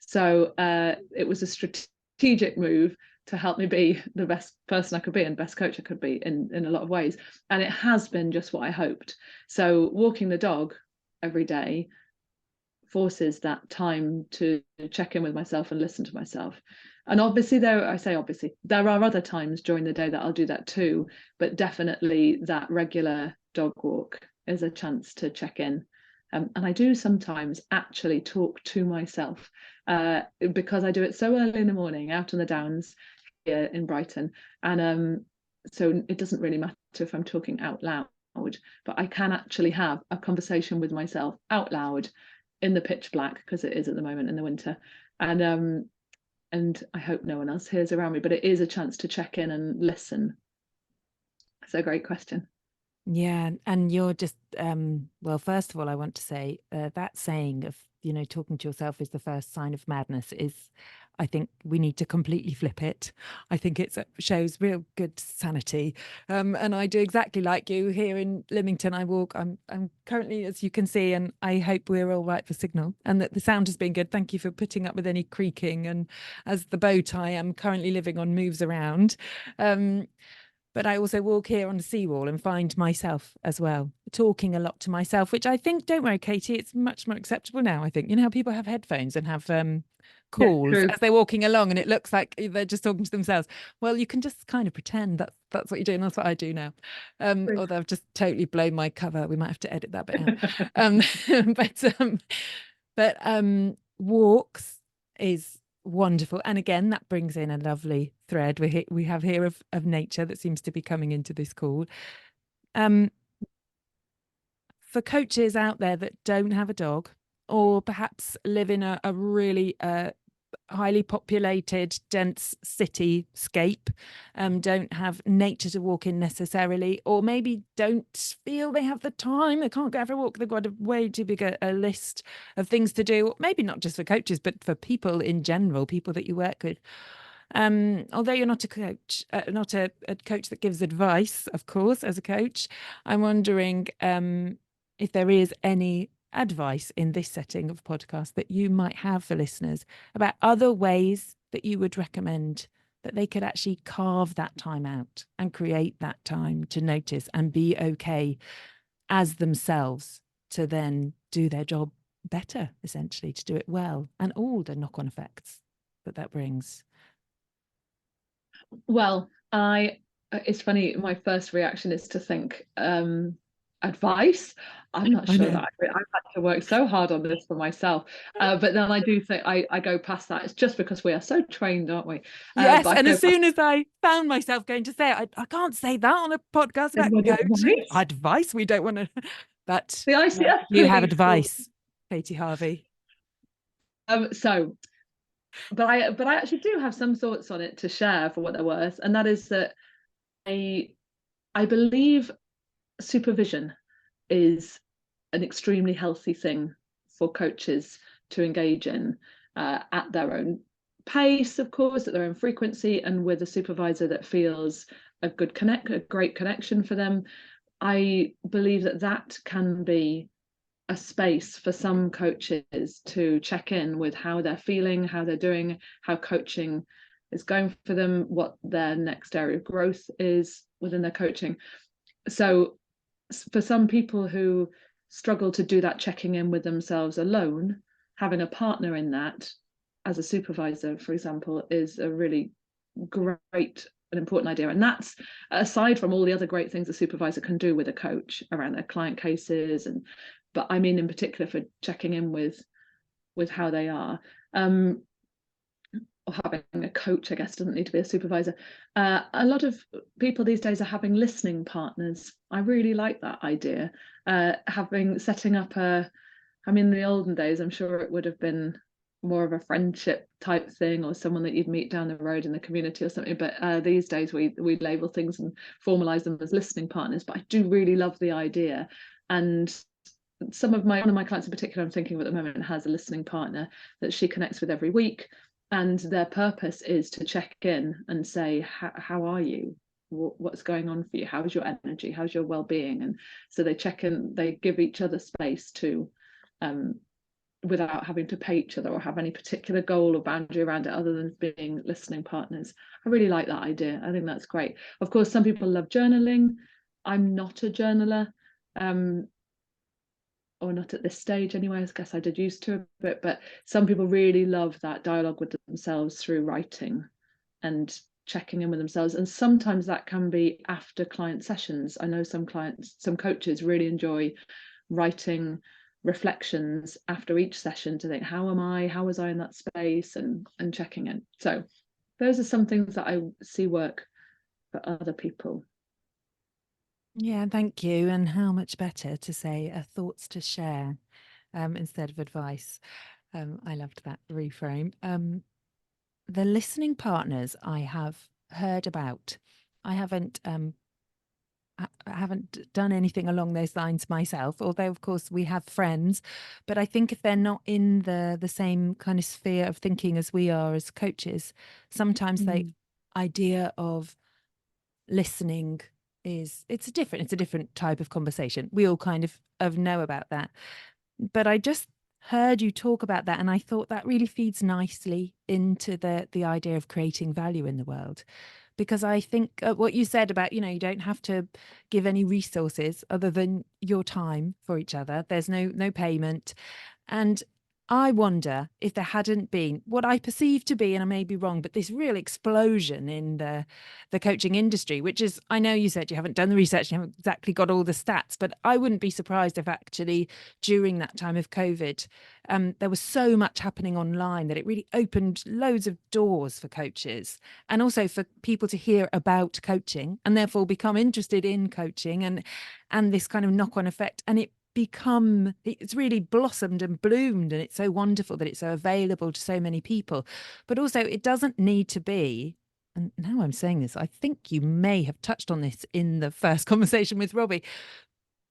So it was a strategic move to help me be the best person I could be and best coach I could be in a lot of ways. And it has been just what I hoped. So walking the dog every day forces that time to check in with myself and listen to myself. And obviously there are other times during the day that I'll do that too, but definitely that regular dog walk is a chance to check in. And I do sometimes actually talk to myself, because I do it so early in the morning out on the downs here in Brighton. And so it doesn't really matter if I'm talking out loud, but I can actually have a conversation with myself out loud in the pitch black, because it is at the moment in the winter. And I hope no one else hears around me, but it is a chance to check in and listen. So great question. Yeah, and you're just well, first of all, I want to say that saying of, talking to yourself is the first sign of madness is, I think we need to completely flip it. I think it shows real good sanity. And I do exactly like you here in Lymington. I walk. I'm currently, as you can see, and I hope we're all right for signal and that the sound has been good. Thank you for putting up with any creaking. And as the boat I am currently living on moves around. But I also walk here on the seawall and find myself as well, talking a lot to myself, which I think, don't worry, Katie, it's much more acceptable now, I think. You know how people have headphones and have calls as they're walking along and it looks like they're just talking to themselves. Well, you can just kind of pretend that's what you're doing. That's what I do now. Although I've just totally blown my cover. We might have to edit that bit out. But walks is wonderful, and again that brings in a lovely thread we have here of nature that seems to be coming into this call. For coaches out there that don't have a dog, or perhaps live in a really highly populated, dense cityscape, don't have nature to walk in necessarily, or maybe don't feel they have the time, they can't go for a walk, they've got a way too big a list of things to do, maybe not just for coaches, but for people in general, people that you work with. Although you're not a coach, not a coach that gives advice, of course, as a coach, I'm wondering if there is any advice in this setting of podcast that you might have for listeners about other ways that you would recommend that they could actually carve that time out and create that time to notice and be okay as themselves to then do their job better, essentially, to do it well, and all the knock-on effects that brings. Well, it's funny, my first reaction is to think advice. I'm not sure that I've had to work so hard on this for myself, but then I do think I go past that. It's just because we are so trained, aren't we? Yes, and as soon as I found myself going to say it, I can't say that on a podcast about coaching. Advice, we don't want to. But you have advice, Katie Harvey. But I actually do have some thoughts on it to share for what they're worth, and that is that I believe supervision is an extremely healthy thing for coaches to engage in, at their own pace, of course, at their own frequency, and with a supervisor that feels a great connection for them. I believe that can be a space for some coaches to check in with how they're feeling, how they're doing, how coaching is going for them, what their next area of growth is within their coaching. So for some people who struggle to do that checking in with themselves alone, having a partner in that as a supervisor, for example, is a really great and important idea. And that's aside from all the other great things a supervisor can do with a coach around their client cases, but I mean in particular for checking in with how they are. Or having a coach, I guess, doesn't need to be a supervisor. A lot of people these days are having listening partners. I really like that idea. Setting up in the olden days, I'm sure it would have been more of a friendship type thing, or someone that you'd meet down the road in the community or something. But these days we label things and formalize them as listening partners. But I do really love the idea. And one of my clients in particular I'm thinking of at the moment has a listening partner that she connects with every week, and their purpose is to check in and say, how are you, what's going on for you, how's your energy, how's your well-being. And so they check in, they give each other space to without having to pay each other or have any particular goal or boundary around it other than being listening partners. I really like that idea. I think that's great. Of course, some people love journaling. I'm not a journaler, or not at this stage anyway. I guess I did used to a bit, but some people really love that dialogue with themselves through writing and checking in with themselves. And sometimes that can be after client sessions. I know some coaches really enjoy writing reflections after each session to think, how was I in that space, and checking in. So those are some things that I see work for other people. Yeah, thank you. And how much better to say thoughts to share instead of advice. I loved that reframe. The listening partners I have heard about, I haven't done anything along those lines myself, although of course we have friends, but I think if they're not in the same kind of sphere of thinking as we are as coaches, sometimes the idea of listening it's a different type of conversation. We all kind of know about that, but I just heard you talk about that and I thought that really feeds nicely into the idea of creating value in the world. Because I think what you said about, you don't have to give any resources other than your time for each other. There's no payment. And I wonder if there hadn't been what I perceive to be, and I may be wrong, but this real explosion in the coaching industry, which is, I know you said you haven't done the research, you haven't exactly got all the stats, but I wouldn't be surprised if actually during that time of COVID, there was so much happening online that it really opened loads of doors for coaches and also for people to hear about coaching and therefore become interested in coaching and this kind of knock-on effect. And it's really blossomed and bloomed, and it's so wonderful that it's so available to so many people. But also it doesn't need to be, and now I'm saying this, I think you may have touched on this in the first conversation with Robbie,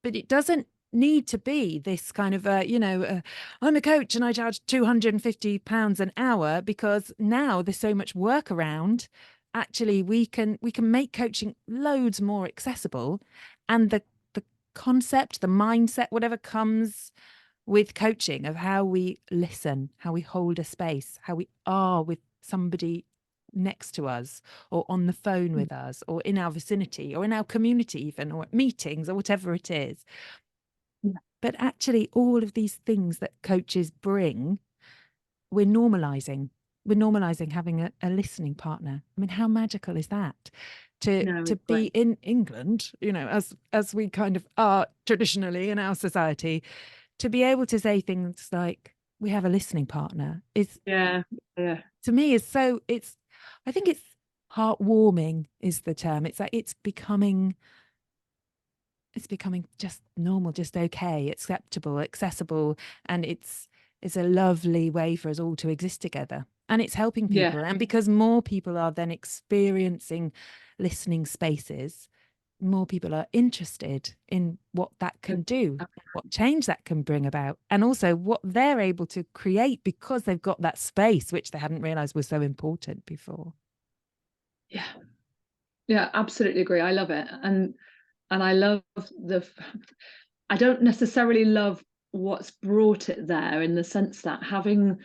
but it doesn't need to be this kind of I'm a coach and I charge £250 an hour, because now there's so much work around. Actually we can make coaching loads more accessible, and the concept, the mindset, whatever comes with coaching of how we listen, how we hold a space, how we are with somebody next to us or on the phone with us or in our vicinity or in our community even, or at meetings or whatever it is. Yeah. But actually all of these things that coaches bring, we're normalizing having a listening partner. I mean, how magical is that? To be in England, as we kind of are traditionally in our society, to be able to say things like we have a listening partner is, to me, is so, I think it's heartwarming is the term. It's like it's becoming just normal, just okay, acceptable, accessible, and it's a lovely way for us all to exist together. And it's helping people. And because more people are then experiencing listening spaces, more people are interested in what that can do, what change that can bring about, and also what they're able to create because they've got that space, which they hadn't realized was so important before. Yeah, absolutely agree. I love it. And I love I don't necessarily love what's brought it there, in the sense that having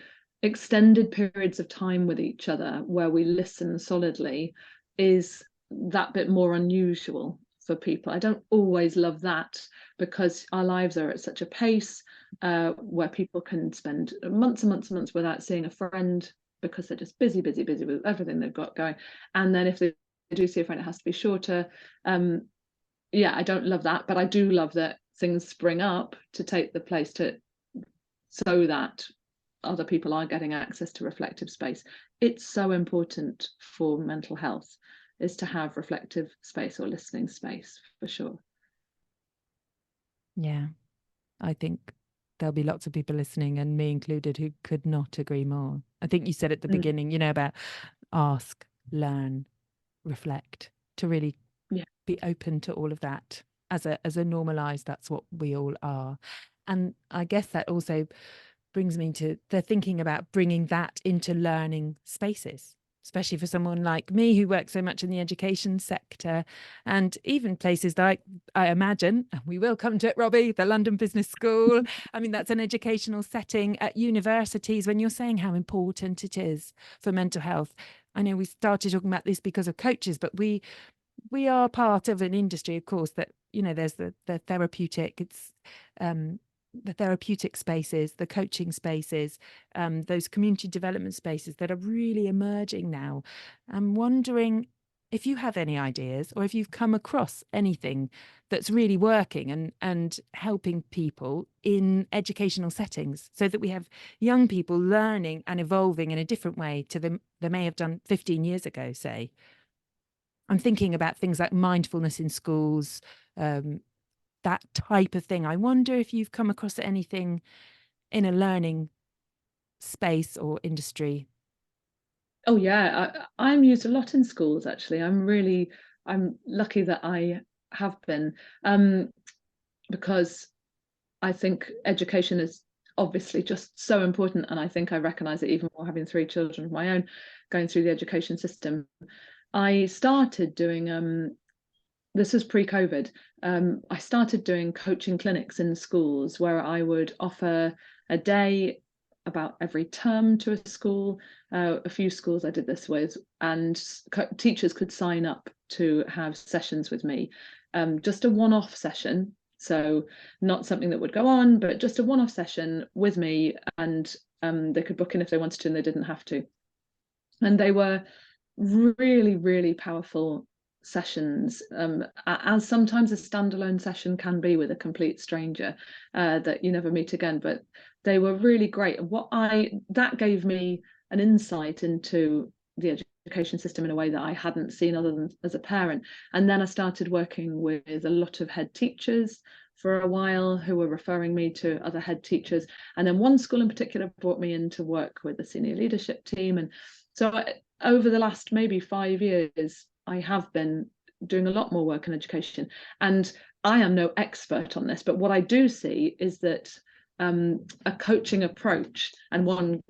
extended periods of time with each other where we listen solidly is that bit more unusual for people. I don't always love that, because our lives are at such a pace where people can spend months and months and months without seeing a friend because they're just busy with everything they've got going. And then if they do see a friend, it has to be shorter. I don't love that, but I do love that things spring up to take the place so that other people are getting access to reflective space. It's so important for mental health, is to have reflective space or listening space, for sure. Yeah, I think there'll be lots of people listening, and me included, who could not agree more. I think you said at the Mm. beginning, you know, about ask, learn, reflect, to really Yeah. be open to all of that as a normalized, that's what we all are. And I guess that also brings me to the thinking about bringing that into learning spaces, especially for someone like me who works so much in the education sector, and even places like, I imagine, and we will come to it, Robbie, the London Business School. I mean, that's an educational setting at universities. When you're saying how important it is for mental health, I know we started talking about this because of coaches, but we are part of an industry, of course, that, you know, there's the therapeutic, it's the therapeutic spaces, the coaching spaces, those community development spaces that are really emerging now. I'm wondering if you have any ideas, or if you've come across anything that's really working and helping people in educational settings, so that we have young people learning and evolving in a different way to them they may have done 15 years ago, say. I'm thinking about things like mindfulness in schools, that type of thing. I wonder if you've come across anything in a learning space or industry. Oh yeah, I'm used a lot in schools actually. I'm lucky that I have been, because I think education is obviously just so important, and I think I recognise it even more having 3 children of my own going through the education system. I started doing this was pre-COVID. I started doing coaching clinics in schools where I would offer a day about every term to a school. A few schools I did this with, and teachers could sign up to have sessions with me. Just a one-off session, so not something that would go on, but just a one-off session with me, and they could book in if they wanted to, and they didn't have to. And they were really, really powerful sessions, as sometimes a standalone session can be with a complete stranger that you never meet again. But they were really great. That gave me an insight into the education system in a way that I hadn't seen other than as a parent. And then I started working with a lot of head teachers for a while, who were referring me to other head teachers. And then one school in particular brought me in to work with the senior leadership team. And so over the last maybe 5 years, I have been doing a lot more work in education. And I am no expert on this, but what I do see is that a coaching approach, and one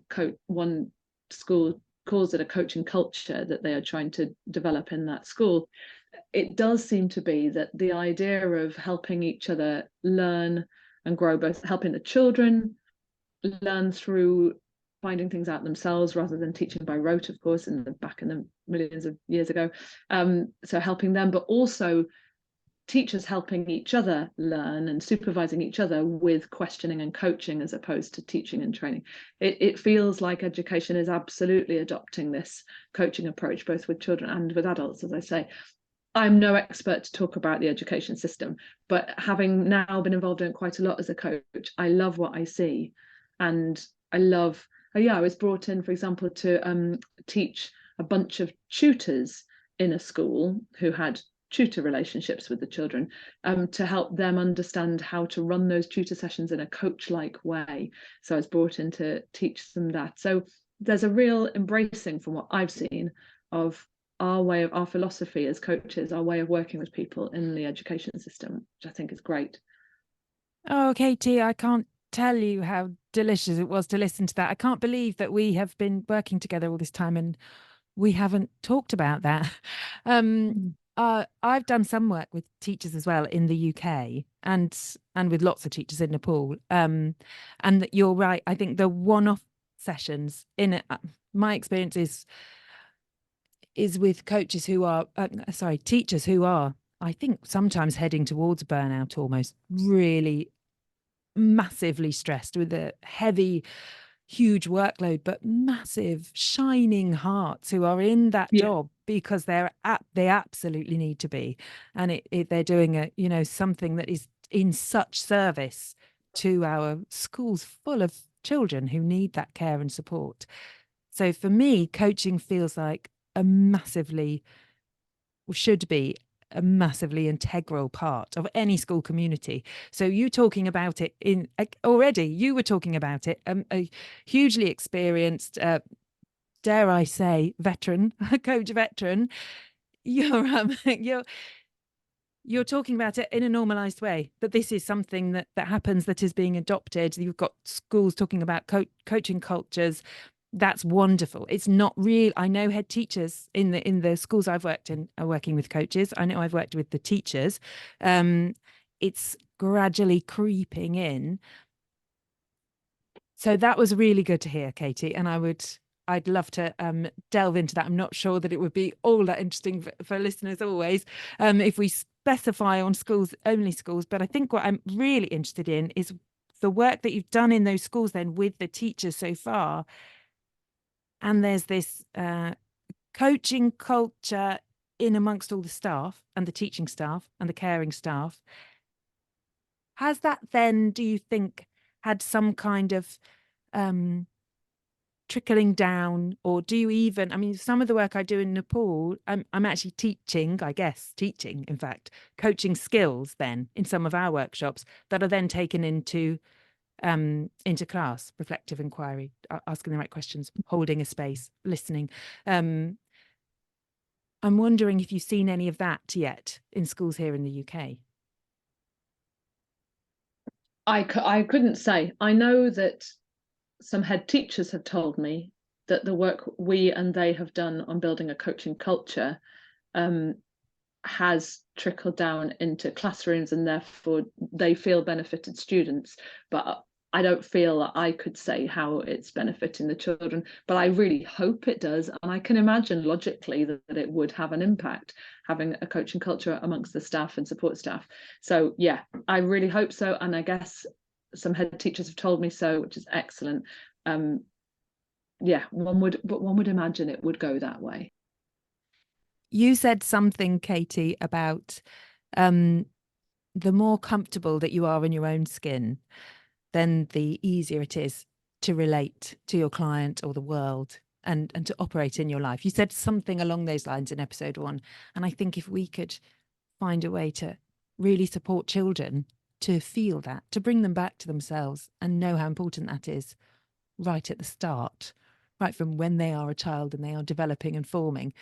school calls it a coaching culture that they are trying to develop in that school. It does seem to be that the idea of helping each other learn and grow, both helping the children learn through finding things out themselves rather than teaching by rote, of course, back in the millions of years ago. So helping them, but also teachers helping each other learn and supervising each other with questioning and coaching, as opposed to teaching and training. It feels like education is absolutely adopting this coaching approach, both with children and with adults, as I say. I'm no expert to talk about the education system, but having now been involved in it quite a lot as a coach, I love what I see. And I love, I was brought in, for example, to teach a bunch of tutors in a school who had tutor relationships with the children, to help them understand how to run those tutor sessions in a coach-like way. So I was brought in to teach them that. So there's a real embracing, from what I've seen, of our philosophy as coaches, our way of working with people in the education system, which I think is great. Oh, Katie, I can't tell you how delicious it was to listen to that. I can't believe that we have been working together all this time and we haven't talked about that. I've done some work with teachers as well in the UK, and with lots of teachers in Nepal. And that, you're right. I think the one-off sessions in it, my experience is with coaches who are, teachers who are, I think, sometimes heading towards burnout, almost really massively stressed with a heavy, huge workload, but massive, shining hearts, who are in that Yeah. job because they absolutely need to be, and they're doing something that is in such service to our schools full of children who need that care and support. So for me, coaching feels like a massively, should be a massively integral part of any school community. So you talking about it already, you were talking about it, a hugely experienced, dare I say, veteran, coach veteran. You're talking about it in a normalized way, that this is something that happens, that is being adopted. You've got schools talking about coaching cultures. That's wonderful. It's not real. I know head teachers in the schools I've worked in are working with coaches. I know I've worked with the teachers. It's gradually creeping in. So that was really good to hear, Katie. And I'd love to delve into that. I'm not sure that it would be all that interesting for listeners always, if we specify on only schools. But I think what I'm really interested in is the work that you've done in those schools then with the teachers so far. And there's this coaching culture in amongst all the staff and the teaching staff and the caring staff. Has that then, do you think, had some kind of trickling down, or do you even, I mean, some of the work I do in Nepal, I'm actually teaching, in fact, coaching skills then in some of our workshops that are then taken into class, reflective inquiry, asking the right questions, holding a space, listening. I'm wondering if you've seen any of that yet in schools here in the UK. I couldn't say. I know that some head teachers have told me that the work we and they have done on building a coaching culture has trickled down into classrooms, and therefore they feel benefited students. But I don't feel that I could say how it's benefiting the children, but I really hope it does. And I can imagine logically that it would have an impact, having a coaching culture amongst the staff and support staff. So yeah, I really hope so. And I guess some head teachers have told me so, which is excellent. Yeah, one would imagine it would go that way. You said something, Katie, about the more comfortable that you are in your own skin, then the easier it is to relate to your client or the world and to operate in your life. You said something along those lines in episode 1. And I think if we could find a way to really support children to feel that, to bring them back to themselves and know how important that is right at the start, right from when they are a child and they are developing and forming,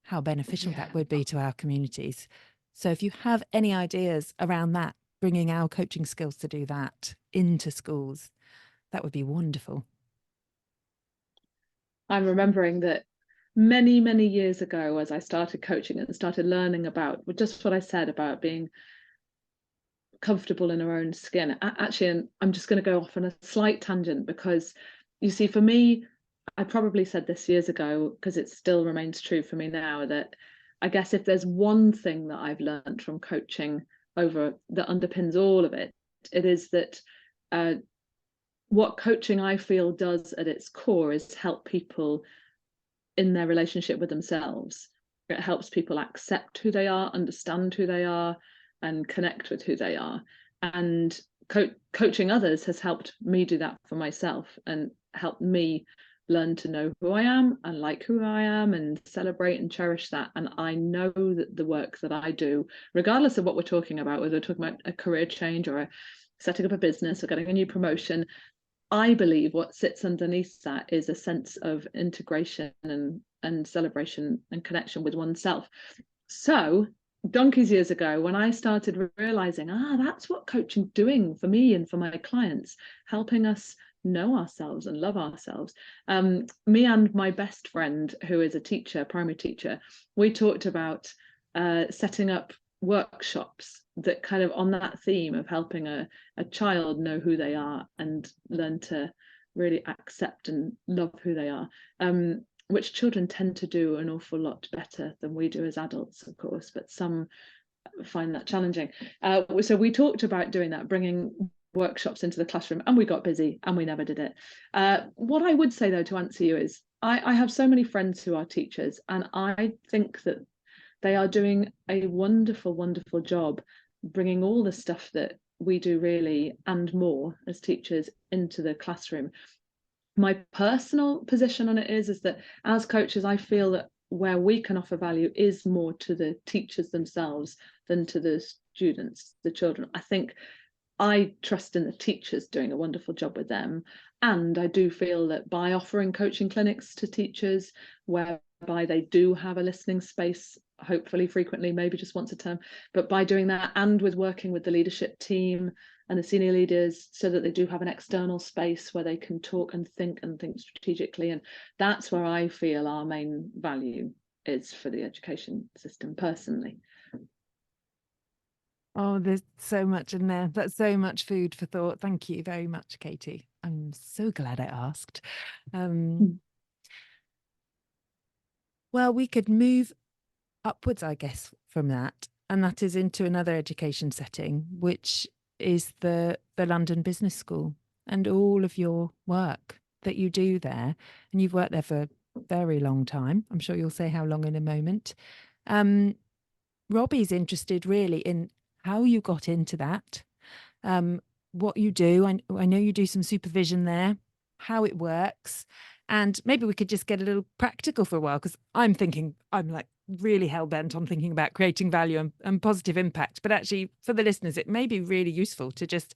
how beneficial that would be to our communities. So if you have any ideas around that, bringing our coaching skills to do that into schools, that would be wonderful. I'm remembering that many, many years ago, as I started coaching and started learning about just what I said about being comfortable in our own skin. Actually, and I'm just going to go off on a slight tangent, because you see, for me, I probably said this years ago, because it still remains true for me now, that I guess if there's one thing that I've learned from coaching over that underpins all of it, it is that what coaching I feel does at its core is help people in their relationship with themselves. It helps people accept who they are, understand who they are, and connect with who they are. And coaching others has helped me do that for myself, and helped me learn to know who I am and like who I am and celebrate and cherish that. And I know that the work that I do, regardless of what we're talking about, whether we're talking about a career change or setting up a business or getting a new promotion, I believe what sits underneath that is a sense of integration and celebration and connection with oneself. So donkeys years ago, when I started realizing, that's what coaching's doing for me and for my clients, helping us know ourselves and love ourselves. Me and my best friend, who is a teacher, primary teacher, we talked about setting up workshops that kind of on that theme of helping a child know who they are and learn to really accept and love who they are, which children tend to do an awful lot better than we do as adults, of course, but some find that challenging. So we talked about doing that, bringing workshops into the classroom, and we got busy and we never did it. What I would say, though, to answer you is I have so many friends who are teachers, and I think that they are doing a wonderful, wonderful job bringing all the stuff that we do really and more as teachers into the classroom. My personal position on it is that as coaches, I feel that where we can offer value is more to the teachers themselves than to the students, the children. I think I trust in the teachers doing a wonderful job with them. And I do feel that by offering coaching clinics to teachers, whereby they do have a listening space, hopefully frequently, maybe just once a term, but by doing that and with working with the leadership team and the senior leaders so that they do have an external space where they can talk and think strategically. And that's where I feel our main value is for the education system personally. Oh, there's so much in there. That's so much food for thought. Thank you very much, Katie. I'm so glad I asked. Well, we could move upwards, I guess, from that. And that is into another education setting, which is the London Business School and all of your work that you do there. And you've worked there for a very long time. I'm sure you'll say how long in a moment. Robbie's interested really in how you got into that, what you do. I know you do some supervision there, how it works, and maybe we could just get a little practical for a while, because I'm like really hell-bent on thinking about creating value and positive impact. But actually, for the listeners, it may be really useful to just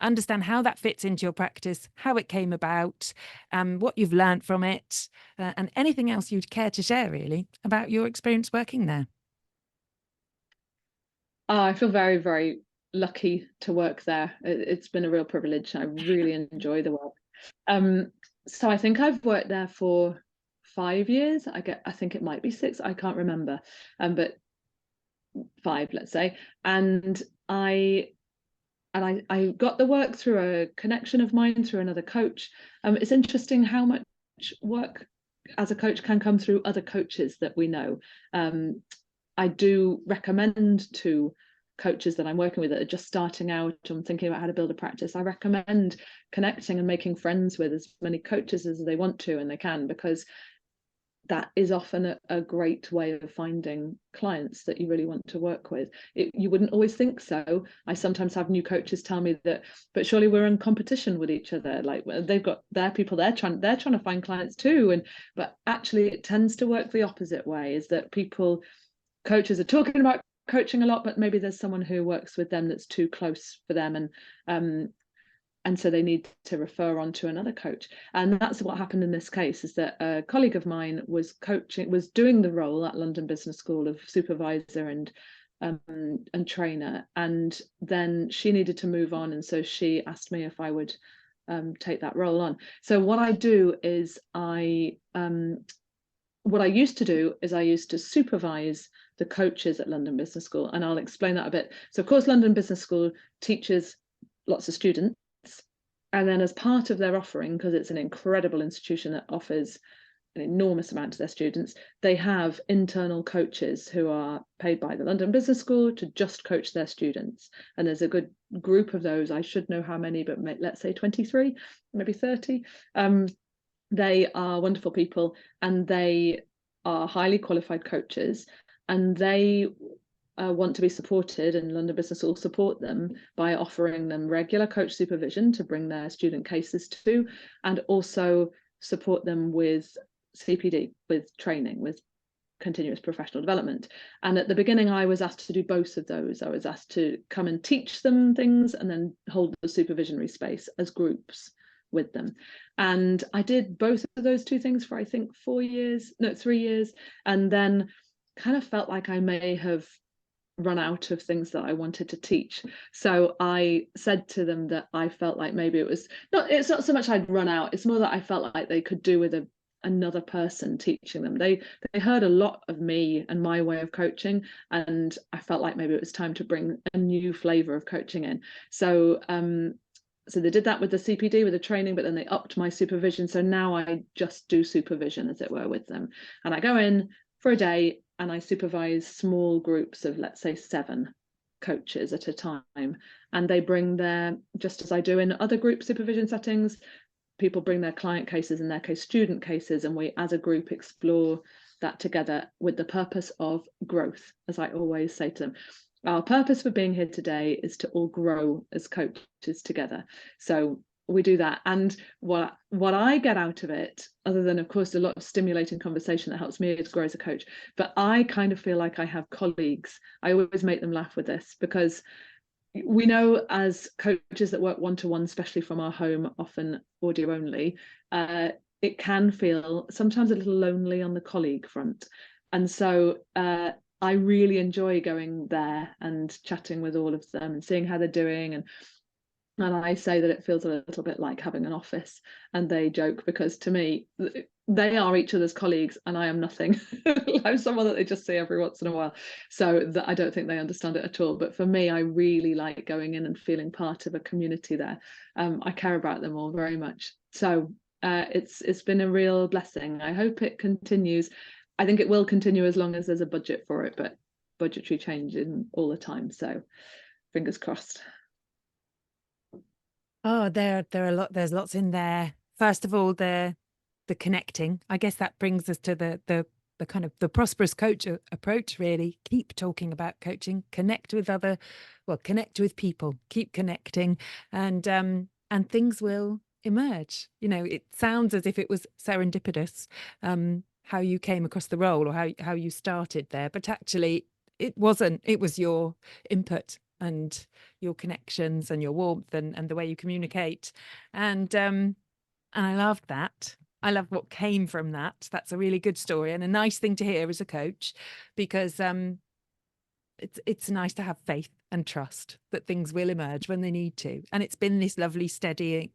understand how that fits into your practice, how it came about, what you've learned from it, and anything else you'd care to share really about your experience working there. I feel very, very lucky to work there. It's been a real privilege. I really enjoy the work. So I think I've worked there for 5 years. I think it might be 6. I can't remember. But 5, let's say. And I got the work through a connection of mine through another coach. It's interesting how much work as a coach can come through other coaches that we know. I do recommend to coaches that I'm working with that are just starting out and thinking about how to build a practice, I recommend connecting and making friends with as many coaches as they want to and they can, because that is often a great way of finding clients that you really want to work with. You wouldn't always think so. I sometimes have new coaches tell me that, but surely we're in competition with each other. Like they've got their people, they're trying to find clients too. But actually it tends to work the opposite way, is that coaches are talking about coaching a lot, but maybe there's someone who works with them that's too close for them, and so they need to refer on to another coach. And that's what happened in this case, is that a colleague of mine was doing the role at London Business School of supervisor and trainer, and then she needed to move on, and so she asked me if I would take that role on. So what I do is what I used to do is I used to supervise the coaches at London Business School, and I'll explain that a bit. So of course London Business School teaches lots of students, and then as part of their offering, because it's an incredible institution that offers an enormous amount to their students, they have internal coaches who are paid by the London Business School to just coach their students. And there's a good group of those. I should know how many, but let's say 23, maybe 30. They are wonderful people, and they are highly qualified coaches, and they want to be supported, and London Business will support them by offering them regular coach supervision to bring their student cases to, and also support them with CPD, with training, with continuous professional development. And at the beginning I was asked to do both of those. I was asked to come and teach them things and then hold the supervisionary space as groups with them. And I did both of those two things for I think 3 years, and then kind of felt like I may have run out of things that I wanted to teach. So I said to them that I felt like maybe it's not so much I'd run out, it's more that I felt like they could do with another person teaching them. They heard a lot of me and my way of coaching, and I felt like maybe it was time to bring a new flavor of coaching in. So so they did that with the CPD, with the training, but then they upped my supervision. So now I just do supervision, as it were, with them. And I go in for a day and I supervise small groups of, let's say, 7 coaches at a time. And they bring just as I do in other group supervision settings, people bring their client cases, in their case, student cases, and we as a group explore that together with the purpose of growth, as I always say to them. Our purpose for being here today is to all grow as coaches together. So we do that. And what I get out of it, other than of course a lot of stimulating conversation that helps me to grow as a coach, but I kind of feel like I have colleagues. I always make them laugh with this, because we know as coaches that work one-to-one, especially from our home, often audio only, it can feel sometimes a little lonely on the colleague front. And so I really enjoy going there and chatting with all of them and seeing how they're doing. And I say that it feels a little bit like having an office, and they joke, because to me, they are each other's colleagues and I am nothing. I'm someone that they just see every once in a while. So that I don't think they understand it at all. But for me, I really like going in and feeling part of a community there. I care about them all very much. So it's been a real blessing. I hope it continues. I think it will continue as long as there's a budget for it, but budgetary changing all the time. So fingers crossed. Oh, there's lots in there. First of all, the connecting. I guess that brings us to the kind of the prosperous coach approach, really. Keep talking about coaching, connect with people, keep connecting, and things will emerge. You know, it sounds as if it was serendipitous, how you came across the role, or how you started there, but actually it wasn't. It was your input and your connections and your warmth and the way you communicate. And I loved that. I love what came from that. That's a really good story and a nice thing to hear as a coach, because it's nice to have faith and trust that things will emerge when they need to. And it's been this lovely steady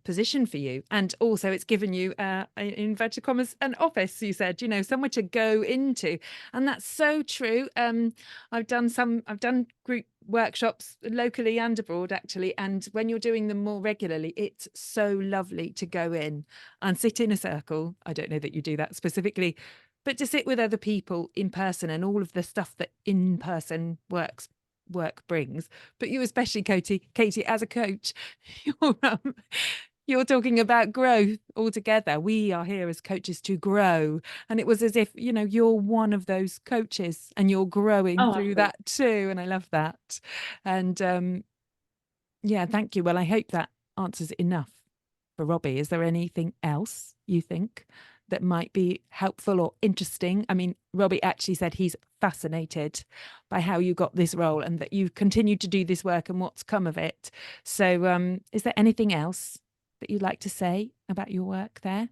position for you. And also it's given you in inverted commas an office, you said, you know, somewhere to go into. And that's so true. I've done group workshops locally and abroad, actually, and when you're doing them more regularly, it's so lovely to go in and sit in a circle. I don't know that you do that specifically, but to sit with other people in person and all of the stuff that in-person work brings. But you especially, Katie, as a coach, you're you're talking about growth altogether. We are here as coaches to grow. And it was as if, you know, you're one of those coaches and you're growing through that too. And I love that. And yeah, thank you. Well, I hope that answers enough for Robbie. Is there anything else you think that might be helpful or interesting? I mean, Robbie actually said he's fascinated by how you got this role and that you've continued to do this work and what's come of it. So is there anything else that you'd like to say about your work there?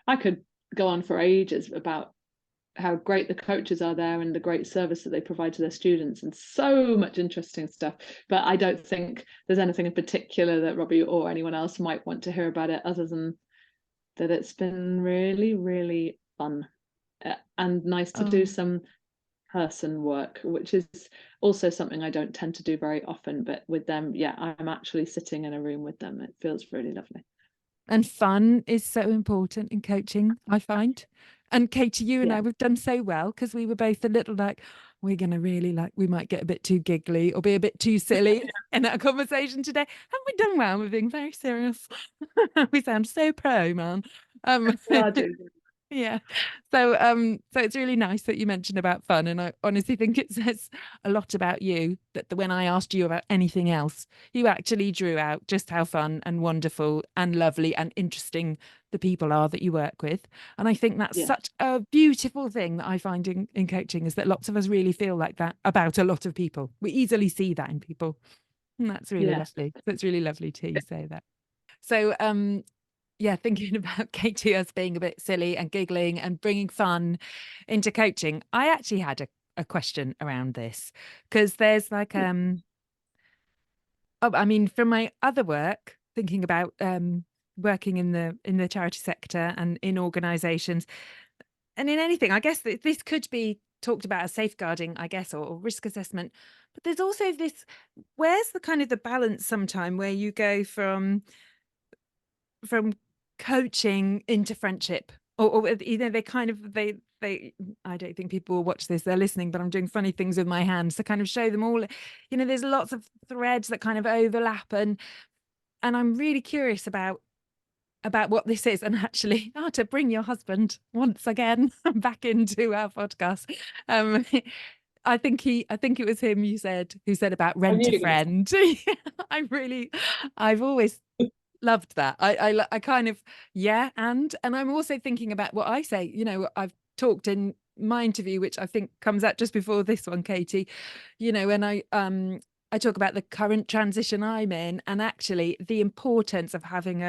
I could go on for ages about how great the coaches are there and the great service that they provide to their students, and so much interesting stuff. But I don't think there's anything in particular that Robbie or anyone else might want to hear about it, other than that it's been really, really fun and nice to do some person work, which is also something I don't tend to do very often. But with them, yeah, I'm actually sitting in a room with them. It feels really lovely. And fun is so important in coaching, I find. And Katie, you and I, we've done so well because we were both a little like, we're going to really we might get a bit too giggly or be a bit too silly in that conversation today. Haven't we done well? We're being very serious. We sound so pro, man. Yeah. So it's really nice that you mentioned about fun. And I honestly think it says a lot about you that when I asked you about anything else, you actually drew out just how fun and wonderful and lovely and interesting the people are that you work with. And I think that's such a beautiful thing that I find in coaching, is that lots of us really feel like that about a lot of people. We easily see that in people. And that's really lovely. So it's really lovely to hear you say that. So yeah, thinking about Katie as being a bit silly and giggling and bringing fun into coaching, I actually had a question around this, because there's like I mean, from my other work, thinking about working in the charity sector and in organizations and in anything, I guess this could be talked about as safeguarding, I guess, or risk assessment. But there's also this, where's the kind of the balance sometime where you go from coaching into friendship, or you know, they kind of they I don't think people will watch this, they're listening, but I'm doing funny things with my hands to kind of show them all, you know, there's lots of threads that kind of overlap, and I'm really curious about what this is. And actually, to bring your husband once again back into our podcast, I think it was him you said who said about I rent knew a you were going to friend. I've always loved that. I kind of, yeah, and I'm also thinking about what I say. You know, I've talked in my interview, which I think comes out just before this one, Katie. You know, and I talk about the current transition I'm in, and actually the importance of having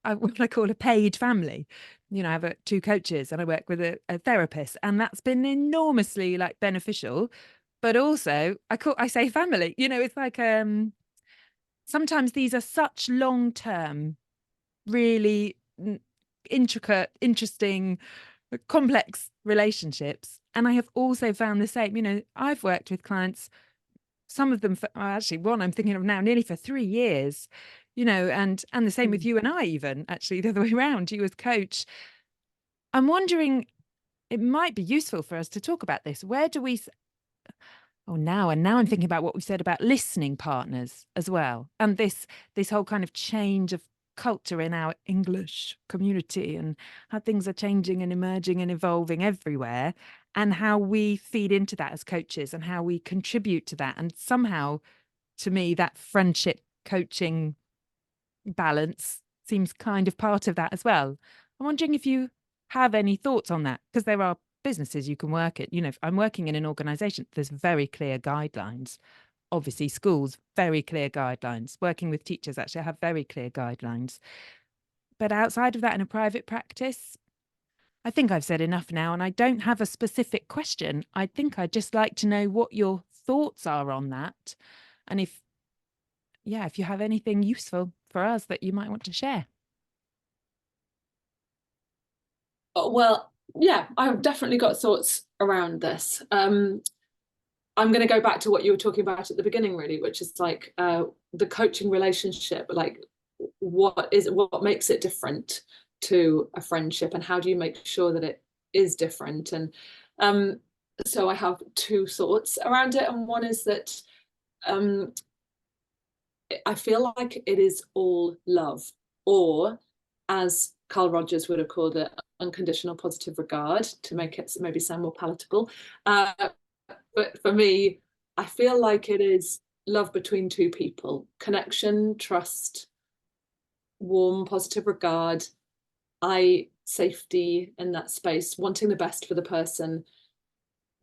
what I call a paid family. You know, I have two coaches and I work with a therapist, and that's been enormously like beneficial. But also, I say family. You know, it's like sometimes these are such long term, really intricate, interesting, complex relationships. And I have also found the same. You know, I've worked with clients, some of them for actually one I'm thinking of now, nearly for 3 years. You know, and the same with Mm. you and I, even actually the other way around. You as coach. I'm wondering, it might be useful for us to talk about this. Where do we now I'm thinking about what we said about listening partners as well, and this whole kind of change of culture in our English community, and how things are changing and emerging and evolving everywhere, and how we feed into that as coaches and how we contribute to that. And somehow, to me, that friendship coaching balance seems kind of part of that as well. I'm wondering if you have any thoughts on that, because there are businesses you can work at. You know, if I'm working in an organization, there's very clear guidelines. Obviously, schools, very clear guidelines. Working with teachers, actually, I have very clear guidelines. But outside of that, in a private practice, I think I've said enough now, and I don't have a specific question. I think I'd just like to know what your thoughts are on that. And if you have anything useful for us that you might want to share. Well, yeah, I've definitely got thoughts around this. I'm going to go back to what you were talking about at the beginning, really, which is like the coaching relationship. Like, what makes it different to a friendship, and how do you make sure that it is different? And so I have two thoughts around it, and one is that I feel like it is all love, or as Carl Rogers would have called it, unconditional positive regard, to make it maybe sound more palatable. But for me, I feel like it is love between two people, connection, trust, warm, positive regard, safety in that space, wanting the best for the person.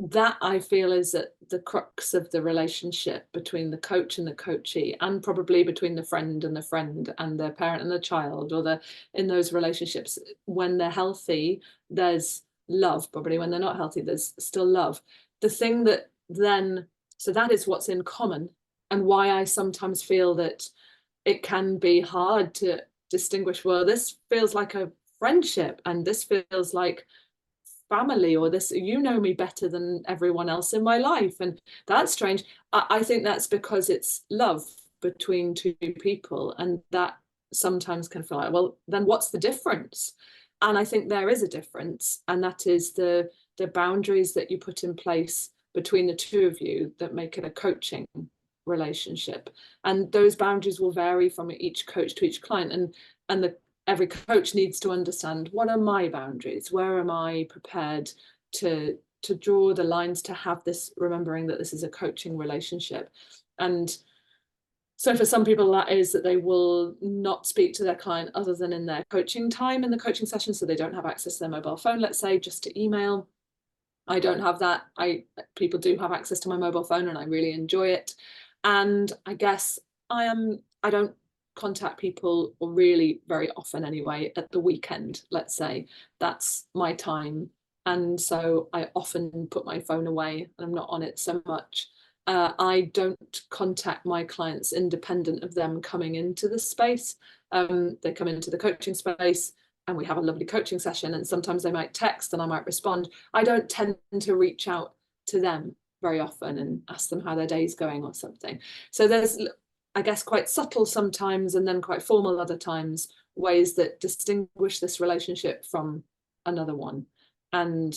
That I feel is at the crux of the relationship between the coach and the coachee, and probably between the friend and the parent and the child, or in those relationships. When they're healthy, there's love. Probably when they're not healthy, there's still love. The thing that then, so that is what's in common, and why I sometimes feel that it can be hard to distinguish, well, this feels like a friendship and this feels like family, or this, you know me better than everyone else in my life, and that's strange. I think that's because it's love between two people, and that sometimes can feel like, well, then what's the difference? And I think there is a difference, and that is the boundaries that you put in place between the two of you that make it a coaching relationship. And those boundaries will vary from each coach to each client, and every coach needs to understand, what are my boundaries? Where am I prepared to draw the lines, to have this, remembering that this is a coaching relationship. And so for some people, that is that they will not speak to their client other than in their coaching time, in the coaching session. So they don't have access to their mobile phone, let's say, just to email. I don't have that. People do have access to my mobile phone, and I really enjoy it. And I guess I don't contact people, or really very often anyway, at the weekend, let's say. That's my time. And so I often put my phone away and I'm not on it so much. I don't contact my clients independent of them coming into the space. They come into the coaching space and we have a lovely coaching session, and sometimes they might text and I might respond. I don't tend to reach out to them very often and ask them how their day's going or something. So there's, I guess, quite subtle sometimes, and then quite formal other times, ways that distinguish this relationship from another one. And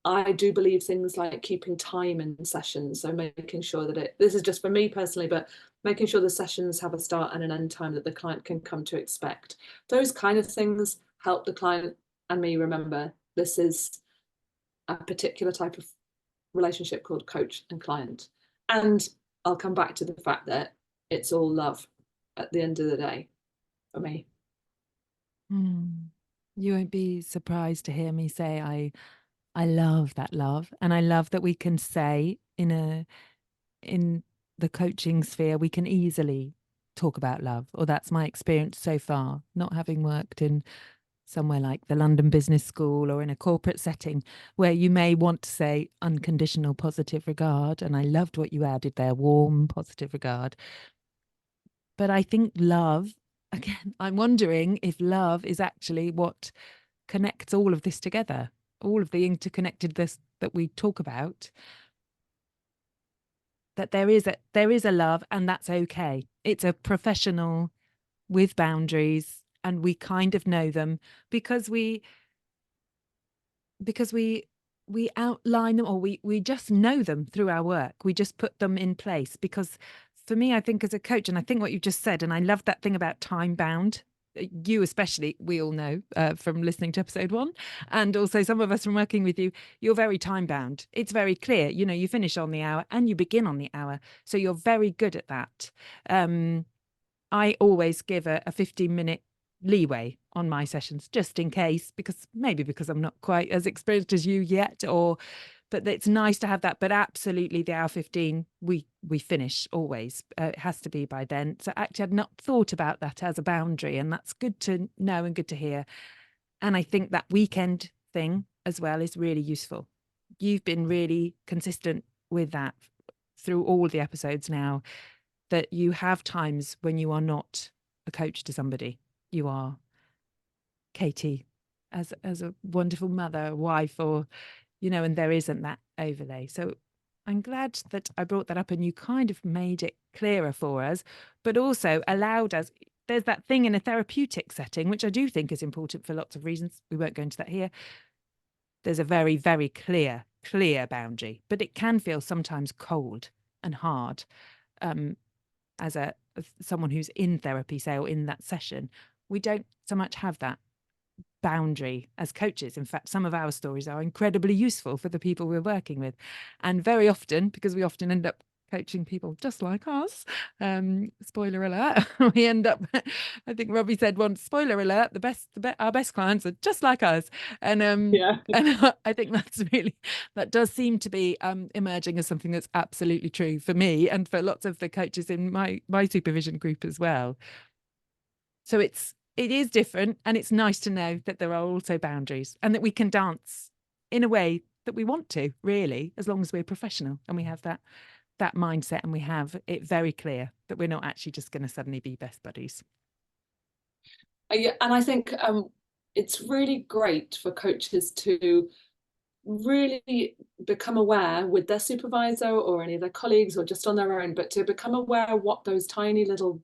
I do believe things like keeping time in sessions, so making sure that this is just for me personally, but making sure the sessions have a start and an end time that the client can come to expect. Those kind of things help the client and me remember, this is a particular type of relationship called coach and client. And I'll come back to the fact that it's all love at the end of the day for me. You won't be surprised to hear me say I love that love, and I love that we can say in the coaching sphere we can easily talk about love, or that's my experience so far, not having worked in somewhere like the London Business School or in a corporate setting where you may want to say unconditional positive regard. And I loved what you added there, warm positive regard. But I think love, again, I'm wondering if love is actually what connects all of this together, all of the interconnectedness that we talk about, that there is a love, and that's okay. It's a professional with boundaries, and we kind of know them because we outline them, or we just know them through our work. We just put them in place. Because for me, I think as a coach, and I think what you just said, and I love that thing about time bound, you especially, we all know from listening to episode 1, and also some of us from working with you, you're very time bound. It's very clear, you finish on the hour and you begin on the hour, so you're very good at that. I always give a 15-minute leeway on my sessions, just in case, because I'm not quite as experienced as you yet, but it's nice to have that. But absolutely, the hour 15, we finish always. It has to be by then. So actually, I'd not thought about that as a boundary, and that's good to know and good to hear. And I think that weekend thing as well is really useful. You've been really consistent with that through all the episodes now, that you have times when you are not a coach to somebody. You are Katie as a wonderful mother, wife, or, and there isn't that overlay. So I'm glad that I brought that up and you kind of made it clearer for us, but also allowed us. There's that thing in a therapeutic setting, which I do think is important for lots of reasons. We won't go into that here. There's a very, very clear boundary, but it can feel sometimes cold and hard. As someone who's in therapy, say, or in that session, we don't so much have that boundary as coaches. In fact, some of our stories are incredibly useful for the people we're working with. And very often, because we often end up coaching people just like us, spoiler alert, we end up, I think Robbie said once, spoiler alert, our best clients are just like us. And Yeah. and I think that does seem to be emerging as something that's absolutely true for me and for lots of the coaches in my supervision group as well. So it is different, and it's nice to know that there are also boundaries and that we can dance in a way that we want to, really, as long as we're professional and we have that mindset, and we have it very clear that we're not actually just going to suddenly be best buddies. Yeah, and I think it's really great for coaches to really become aware with their supervisor or any of their colleagues or just on their own, but to become aware of what those tiny little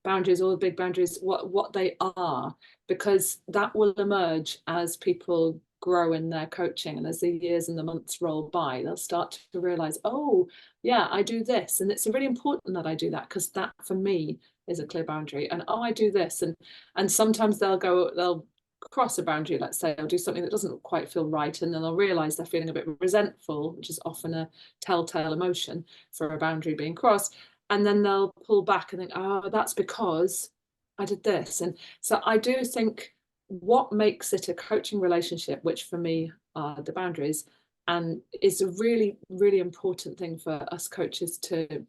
boundaries or the big boundaries, what they are, because that will emerge as people grow in their coaching, and as the years and the months roll by, they'll start to realize, oh yeah, I do this, and it's really important that I do that, because that for me is a clear boundary. And oh, I do this, and sometimes they'll cross a boundary, let's say, or do something that doesn't quite feel right, and then they'll realize they're feeling a bit resentful, which is often a telltale emotion for a boundary being crossed. And then they'll pull back and think, oh, that's because I did this. And so I do think what makes it a coaching relationship, which for me are the boundaries, and is a really, really important thing for us coaches to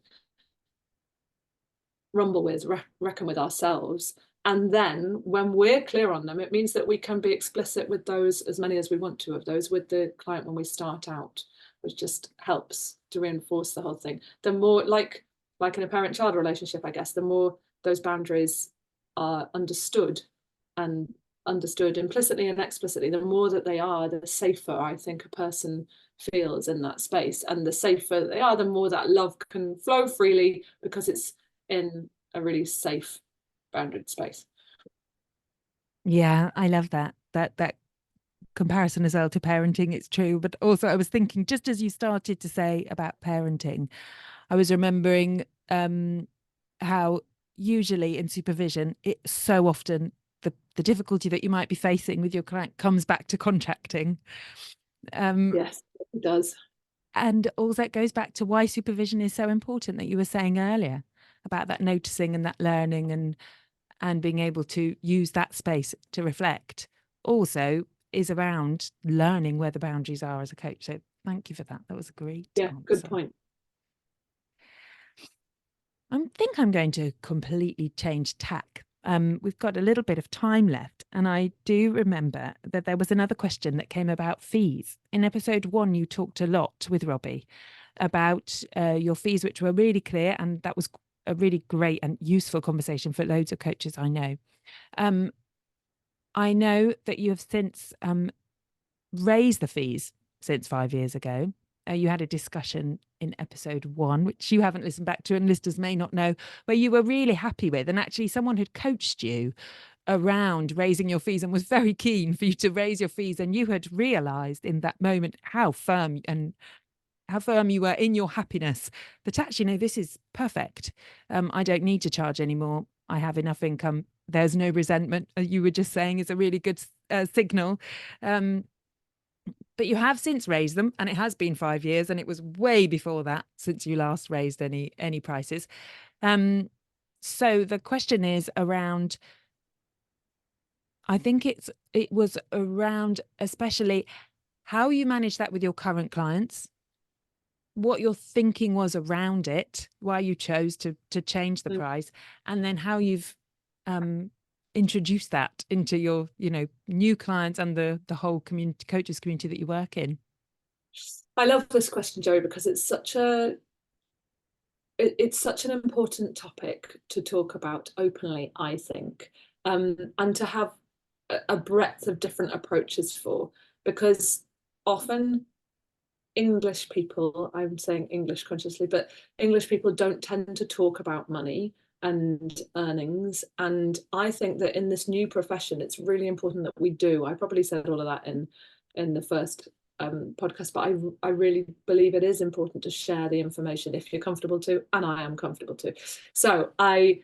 rumble with, reckon with ourselves. And then when we're clear on them, it means that we can be explicit with those, as many as we want to of those, with the client when we start out, which just helps to reinforce the whole thing. The more, like in a parent-child relationship, I guess, the more those boundaries are understood, and understood implicitly and explicitly, the more that they are, the safer I think a person feels in that space. And the safer they are, the more that love can flow freely, because it's in a really safe, bounded space. Yeah, I love that comparison as well to parenting. It's true. But also I was thinking, just as you started to say about parenting, I was remembering how usually in supervision, it so often the difficulty that you might be facing with your client comes back to contracting. Yes, it does. And also it goes back to why supervision is so important, that you were saying earlier about that noticing and that learning and being able to use that space to reflect also is around learning where the boundaries are as a coach. So thank you for that. That was a great answer. Good point. I think I'm going to completely change tack. We've got a little bit of time left, and I do remember that there was another question that came about fees. In episode 1, you talked a lot with Robbie about your fees, which were really clear, and that was a really great and useful conversation for loads of coaches I know. I know that you have since raised the fees since 5 years ago. You had a discussion in episode 1, which you haven't listened back to and listeners may not know, where you were really happy with. And actually someone had coached you around raising your fees and was very keen for you to raise your fees. And you had realized in that moment how firm you were in your happiness that actually, no, this is perfect. I don't need to charge anymore. I have enough income. There's no resentment. You were just saying is a really good signal. But you have since raised them, and it has been 5 years, and it was way before that since you last raised any prices. So the question is around, I think it was around especially how you manage that with your current clients, what your thinking was around it, why you chose to change the price, and then how you've introduce that into your new clients and the whole community, coaches community that you work in. I love this question, Joey, because it's such an important topic to talk about openly, I think, and to have a breadth of different approaches for, because often English people, I'm saying English consciously, but English people don't tend to talk about money and earnings. And I think that in this new profession, it's really important that we do. I probably said all of that in the first podcast, but I really believe it is important to share the information if you're comfortable to, and I am comfortable to. So I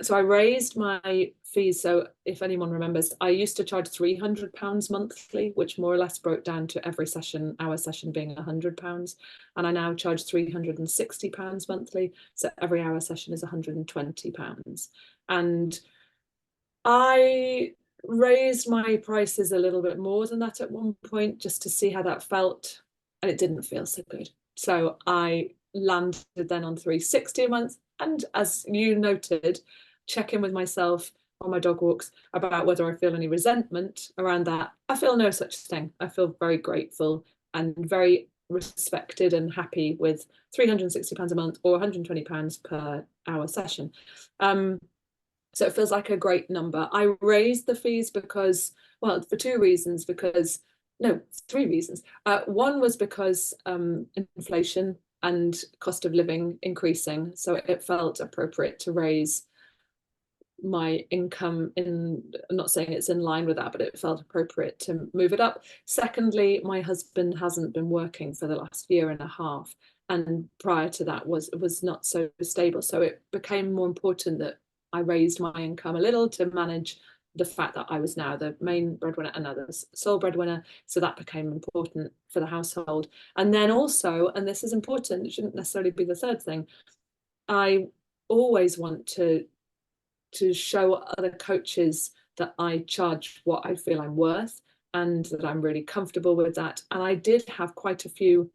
raised my fees. So if anyone remembers, I used to charge £300 monthly, which more or less broke down to every session, our session being £100. And I now charge £360 monthly. So every hour session is £120. And I raised my prices a little bit more than that at one point, just to see how that felt. And it didn't feel so good. So I landed then on £360 a month. And as you noted, check in with myself on my dog walks about whether I feel any resentment around that. I feel no such thing. I feel very grateful and very respected and happy with £360 a month or £120 per hour session. So it feels like a great number. I raised the fees because, well, for 2 reasons, no, 3 reasons. One was because inflation and cost of living increasing. So it felt appropriate to raise my income I'm not saying it's in line with that, but it felt appropriate to move it up. Secondly, my husband hasn't been working for the last 1.5 years. And prior to that was not so stable. So it became more important that I raised my income a little to manage the fact that I was now the main breadwinner and now the sole breadwinner. So that became important for the household. And then also, and this is important, it shouldn't necessarily be the third thing, I always want to show other coaches that I charge what I feel I'm worth and that I'm really comfortable with that. And I did have quite a few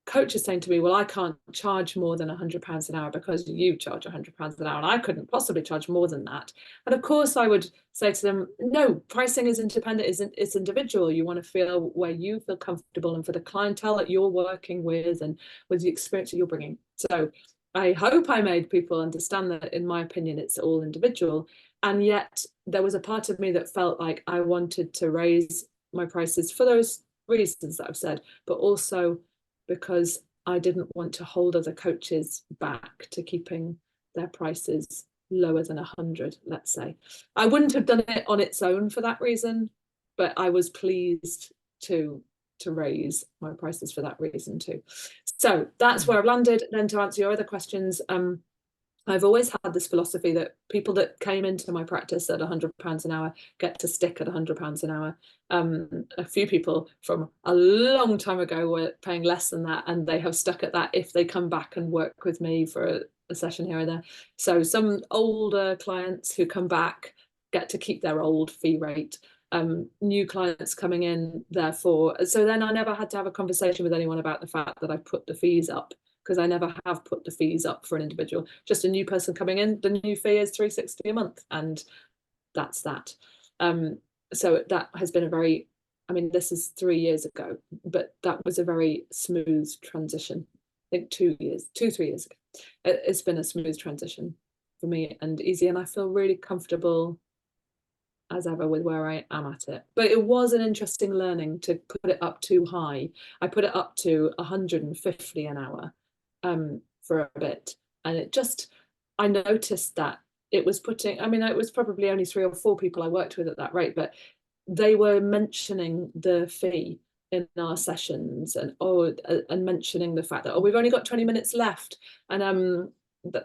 coaches saying to me, well, I can't charge more than £100 an hour because you charge £100 an hour and I couldn't possibly charge more than that. And of course I would say to them, no, pricing is independent, it's individual. You want to feel where you feel comfortable and for the clientele that you're working with and with the experience that you're bringing. So I hope I made people understand that, in my opinion, it's all individual. And yet there was a part of me that felt like I wanted to raise my prices for those reasons that I've said, but also because I didn't want to hold other coaches back to keeping their prices lower than 100, let's say. I wouldn't have done it on its own for that reason, but I was pleased to raise my prices for that reason too. So that's where I've landed. Then to answer your other questions, I've always had this philosophy that people that came into my practice at £100 an hour get to stick at £100 an hour. A few people from a long time ago were paying less than that, and they have stuck at that if they come back and work with me for a session here or there. So some older clients who come back get to keep their old fee rate. New clients coming in, therefore. So then I never had to have a conversation with anyone about the fact that I put the fees up, because I never have put the fees up for an individual. Just a new person coming in, the new fee is £360 a month, and that's that. So that has been a very, I mean, this is 3 years ago, but that was a very smooth transition. I think 3 years ago. It's been a smooth transition for me and easy, and I feel really comfortable as ever with where I am at it. But it was an interesting learning to put it up too high. I put it up to 150 an hour for a bit, and it just, I noticed that it was putting, I mean, it was probably only 3 or 4 people I worked with at that rate, but they were mentioning the fee in our sessions, and and mentioning the fact that, oh, we've only got 20 minutes left, and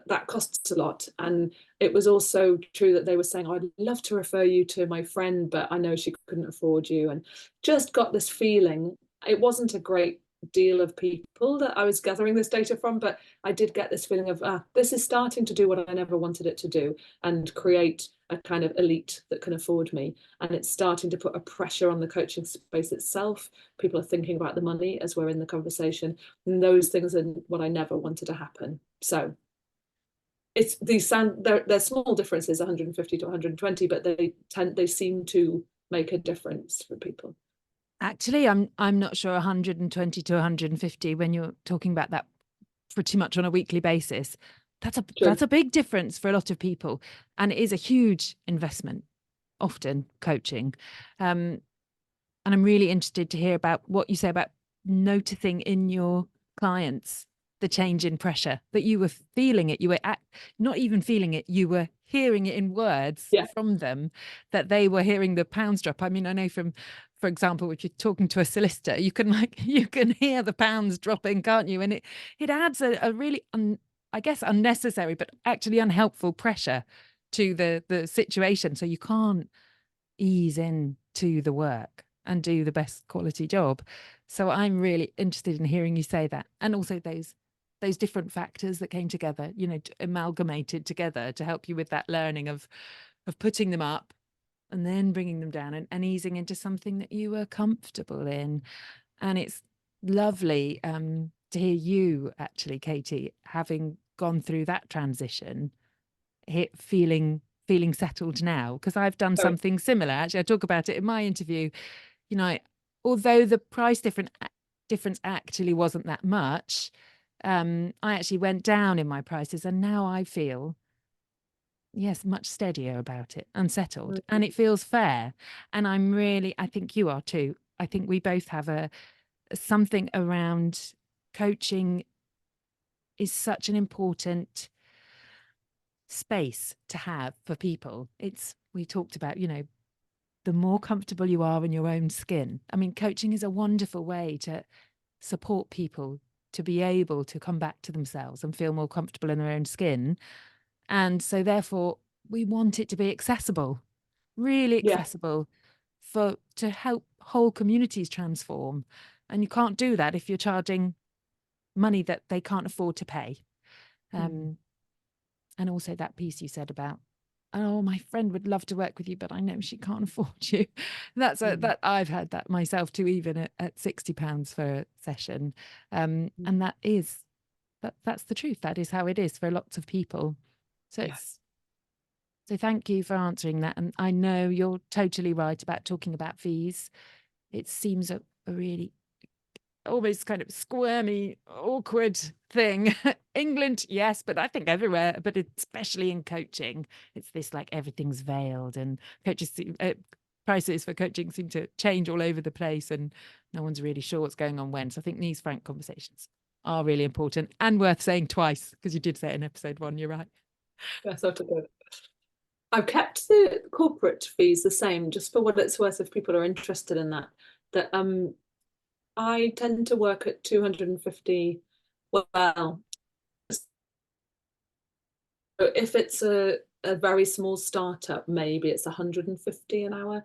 that costs a lot. And it was also true that they were saying, oh, I'd love to refer you to my friend, but I know she couldn't afford you, and just got this feeling. It wasn't a great deal of people that I was gathering this data from, but I did get this feeling of, this is starting to do what I never wanted it to do, and create a kind of elite that can afford me. And it's starting to put a pressure on the coaching space itself. People are thinking about the money as we're in the conversation, and those things are what I never wanted to happen. So it's these they're small differences, 150 to 120, but they seem to make a difference for people. Actually, I'm not sure 120 to 150 when you're talking about that pretty much on a weekly basis. That's a big difference for a lot of people, and it is a huge investment, often coaching. And I'm really interested to hear about what you say about noticing in your clients the change in pressure, that you were feeling it, you were not even feeling it, you were hearing it in words from them, that they were hearing the pounds drop. I mean, I know from, for example, if you're talking to a solicitor, you can hear the pounds dropping, can't you? And it adds a really, I guess, unnecessary, but actually unhelpful pressure to the situation. So you can't ease into the work and do the best quality job. So I'm really interested in hearing you say that, and also those different factors that came together, amalgamated together to help you with that learning of putting them up and then bringing them down, and easing into something that you were comfortable in. And it's lovely to hear you actually, Katie, having gone through that transition, feeling settled now, because I've done something similar. Actually, I talk about it in my interview. Although the price difference actually wasn't that much, I actually went down in my prices, and now I feel, yes, much steadier about it and settled, and it feels fair. And I think you are too. I think we both have something around coaching is such an important space to have for people. We talked about, the more comfortable you are in your own skin. I mean, coaching is a wonderful way to support people to be able to come back to themselves and feel more comfortable in their own skin. And so therefore we want it to be accessible, really accessible, to help whole communities transform. And you can't do that if you're charging money that they can't afford to pay. And also that piece you said about, oh, my friend would love to work with you, but I know she can't afford you. That I've had that myself too, even at £60 for a session. And that's the truth. That is how it is for lots of people. So so thank you for answering that. And I know you're totally right about talking about fees. It seems a really almost kind of squirmy, awkward thing. England, yes, but I think everywhere, but especially in coaching, it's this like everything's veiled, and prices for coaching seem to change all over the place, and no one's really sure what's going on when. So I think these frank conversations are really important and worth saying twice, because you did say it in episode 1, you're right. Yes, I've kept the corporate fees the same, just for what it's worth if people are interested in that. I tend to work at 250. Well, if it's a very small startup, maybe it's 150 an hour.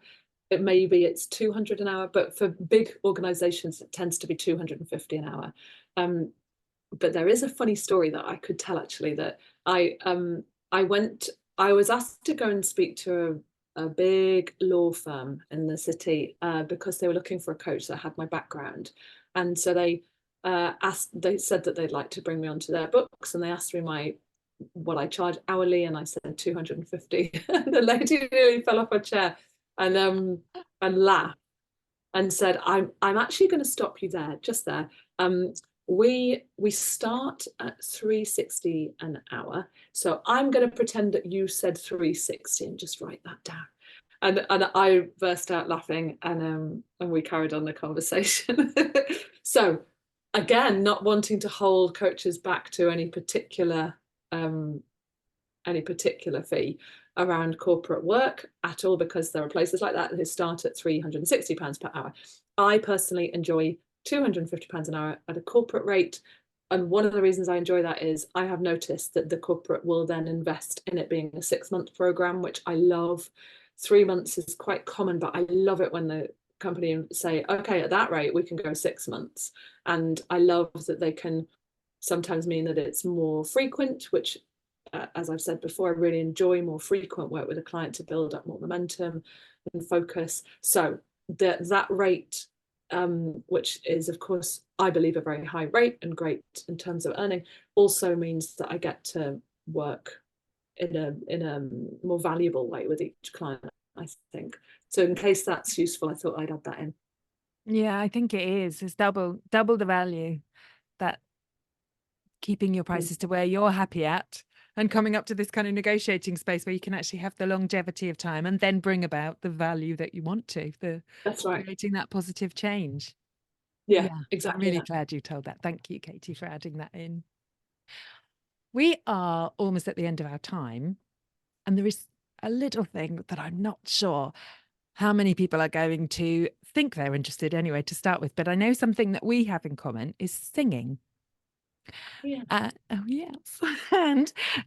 Maybe it's 200 an hour, but for big organizations, it tends to be 250 an hour. But there is a funny story that I could tell, actually, that I was asked to go and speak to a big law firm in the city because they were looking for a coach that had my background. And so they said that they'd like to bring me onto their books, and they asked me what I charge hourly, and I said 250. And the lady nearly fell off her chair and laughed and said, I'm actually going to stop you there, just there. We start at 360 an hour. So I'm going to pretend that you said 360 and just write that down. And I burst out laughing, and we carried on the conversation. So again, not wanting to hold coaches back to any particular fee around corporate work at all, because there are places like that who start at £360 per hour. I personally enjoy £250 an hour at a corporate rate. And one of the reasons I enjoy that is I have noticed that the corporate will then invest in it being a 6-month program, which I love. 3 months is quite common, but I love it when the company say, okay, at that rate, we can go 6 months. And I love that they can sometimes mean that it's more frequent, which as I've said before, I really enjoy more frequent work with a client to build up more momentum and focus. So that rate, which is, of course, I believe a very high rate and great in terms of earning, also means that I get to work in a more valuable way with each client, I think. So in case that's useful, I thought I'd add that in. Yeah, I think it is. It's double the value, that keeping your prices to where you're happy at, and coming up to this kind of negotiating space where you can actually have the longevity of time and then bring about the value that you want to, That's right. creating that positive change. Yeah, exactly. I'm really glad you told that. Thank you, Katie, for adding that in. We are almost at the end of our time, and there is a little thing that I'm not sure how many people are going to think they're interested anyway to start with, but I know something that we have in common is singing. Yeah. Oh yes,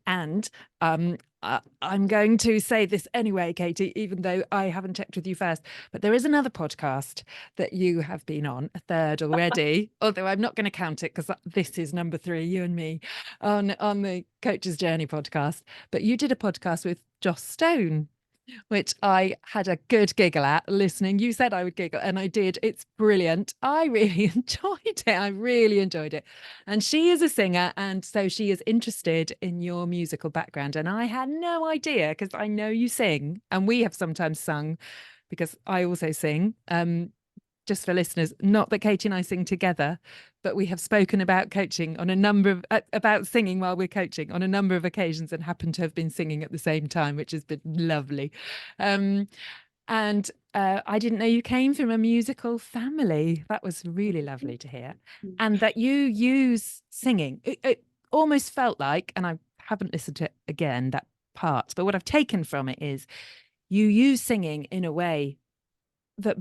and I'm going to say this anyway, Katie, even though I haven't checked with you first. But there is another podcast that you have been on, a third already. Although I'm not going to count it because this is number 3, you and me, on the Coach's Journey podcast. But you did a podcast with Joss Stone, which I had a good giggle at listening. You said I would giggle, and I did. It's brilliant. I really enjoyed it. I really enjoyed it. And she is a singer, and so she is interested in your musical background. And I had no idea, because I know you sing, and we have sometimes sung, because I also sing. Just for listeners, not that Katie and I sing together, but we have spoken about coaching on a number of about singing while we're coaching on a number of occasions, and happen to have been singing at the same time, which has been lovely. And I didn't know you came from a musical family. That was really lovely to hear. And that you use singing. It almost felt like, and I haven't listened to it again, that part, but what I've taken from it is you use singing in a way that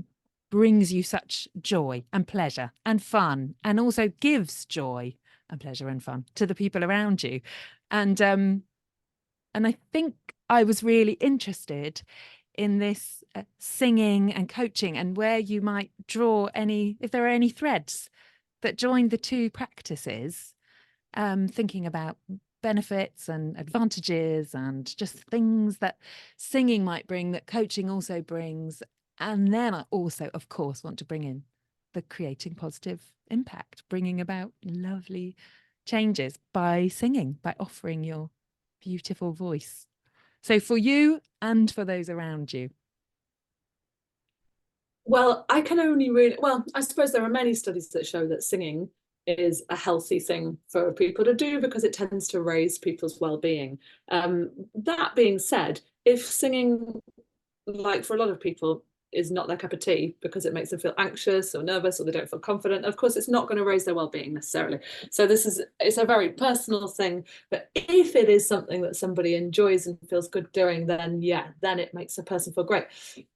brings you such joy and pleasure and fun, and also gives joy and pleasure and fun to the people around you. And I think I was really interested in this singing and coaching, and where you might draw if there are any threads that join the two practices, thinking about benefits and advantages and just things that singing might bring that coaching also brings. And then I also, of course, want to bring in the creating positive impact, bringing about lovely changes by singing, by offering your beautiful voice. So for you and for those around you. Well, I suppose there are many studies that show that singing is a healthy thing for people to do because it tends to raise people's well-being. That being said, if singing, like for a lot of people, is not their cup of tea because it makes them feel anxious or nervous, or they don't feel confident, of course it's not going to raise their well-being necessarily. So it's a very personal thing. But if it is something that somebody enjoys and feels good doing, then it makes a person feel great.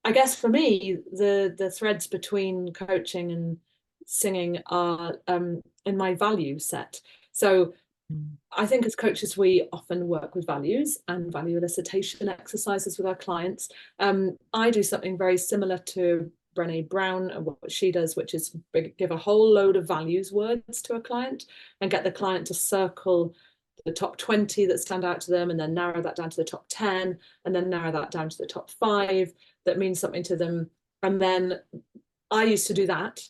I guess for me, the threads between coaching and singing are in my value set. So I think as coaches, we often work with values and value elicitation exercises with our clients. I do something very similar to Brené Brown and what she does, which is give a whole load of values words to a client and get the client to circle the top 20 that stand out to them, and then narrow that down to the top 10, and then narrow that down to the top 5 that means something to them. And then I used to do that.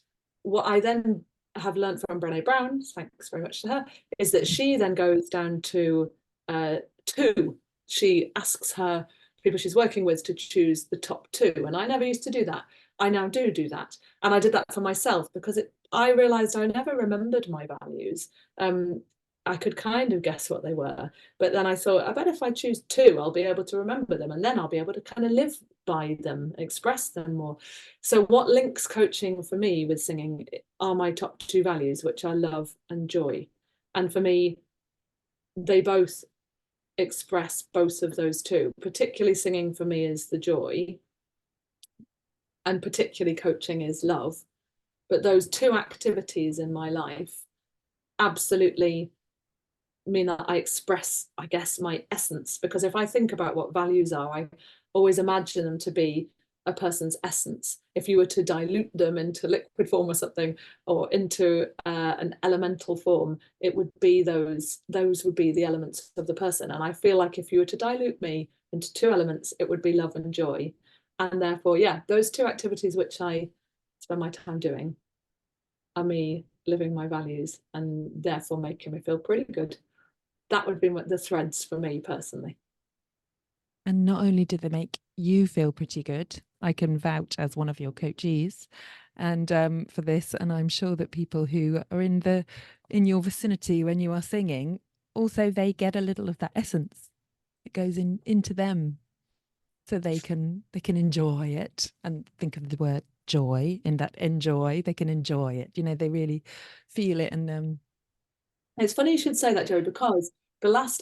What I then have learned from Brené Brown, thanks very much to her, is that she then goes down to 2. She asks her people she's working with to choose the top 2. And I never used to do that. I now do that. And I did that for myself because I realized I never remembered my values. I could kind of guess what they were, but then I thought, I bet if I choose 2, I'll be able to remember them, and then I'll be able to kind of live by them, express them more. So what links coaching for me with singing are my top 2 values, which are love and joy. And for me, they both express both of those 2. Particularly singing for me is the joy, and particularly coaching is love. But those 2 activities in my life absolutely mean that I express, I guess, my essence. Because if I think about what values are, I always imagine them to be a person's essence. If you were to dilute them into liquid form or something, or into an elemental form, it would be those would be the elements of the person. And I feel like if you were to dilute me into 2 elements, it would be love and joy. And therefore, yeah, those 2 activities which I spend my time doing are me living my values, and therefore making me feel pretty good. That would be the threads for me personally. And not only do they make you feel pretty good, I can vouch as one of your coachees and for this, and I'm sure that people who are in your vicinity when you are singing, also they get a little of that essence. It goes into them, so they can enjoy it, and think of the word joy in that enjoy. They can enjoy it. You know, they really feel it. And it's funny you should say that, Joey, because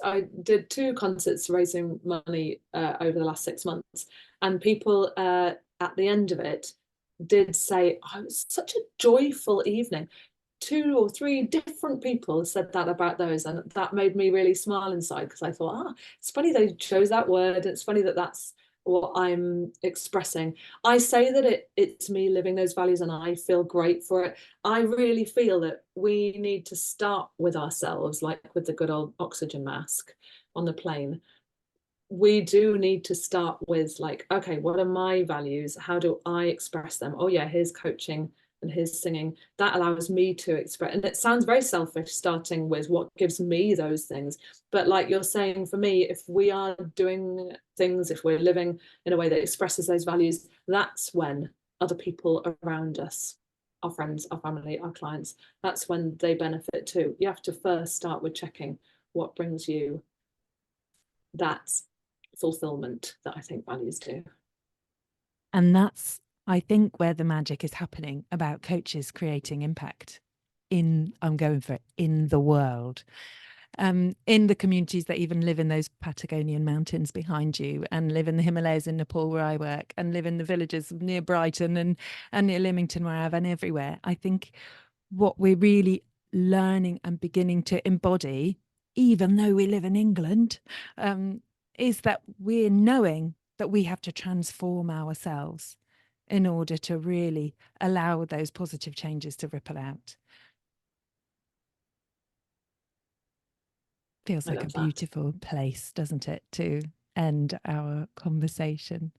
I did 2 concerts raising money over the last 6 months, and people at the end of it did say, oh, it was such a joyful evening. 2 or 3 different people said that about those, and that made me really smile inside, because I thought, it's funny they chose that word. It's funny that that's what I'm expressing. I say that it's me living those values, and I feel great for it. I really feel that we need to start with ourselves, like with the good old oxygen mask on the plane. We do need to start with, like, okay, what are my values? How do I express them? Oh yeah, here's coaching and here's singing. That allows me to express, and it sounds very selfish starting with what gives me those things, but like you're saying, for me, if we are doing things, if we're living in a way that expresses those values, that's when other people around us, our friends, our family, our clients, that's when they benefit too. You have to first start with checking what brings you that fulfillment that I think values do. And that's, I think, where the magic is happening about coaches creating impact in the world, in the communities that even live in those Patagonian mountains behind you, and live in the Himalayas in Nepal where I work, and live in the villages near Brighton and near Lymington where I have, and everywhere. I think what we're really learning and beginning to embody, even though we live in England, is that we're knowing that we have to transform ourselves in order to really allow those positive changes to ripple out. Feels like a beautiful place, doesn't it, to end our conversation?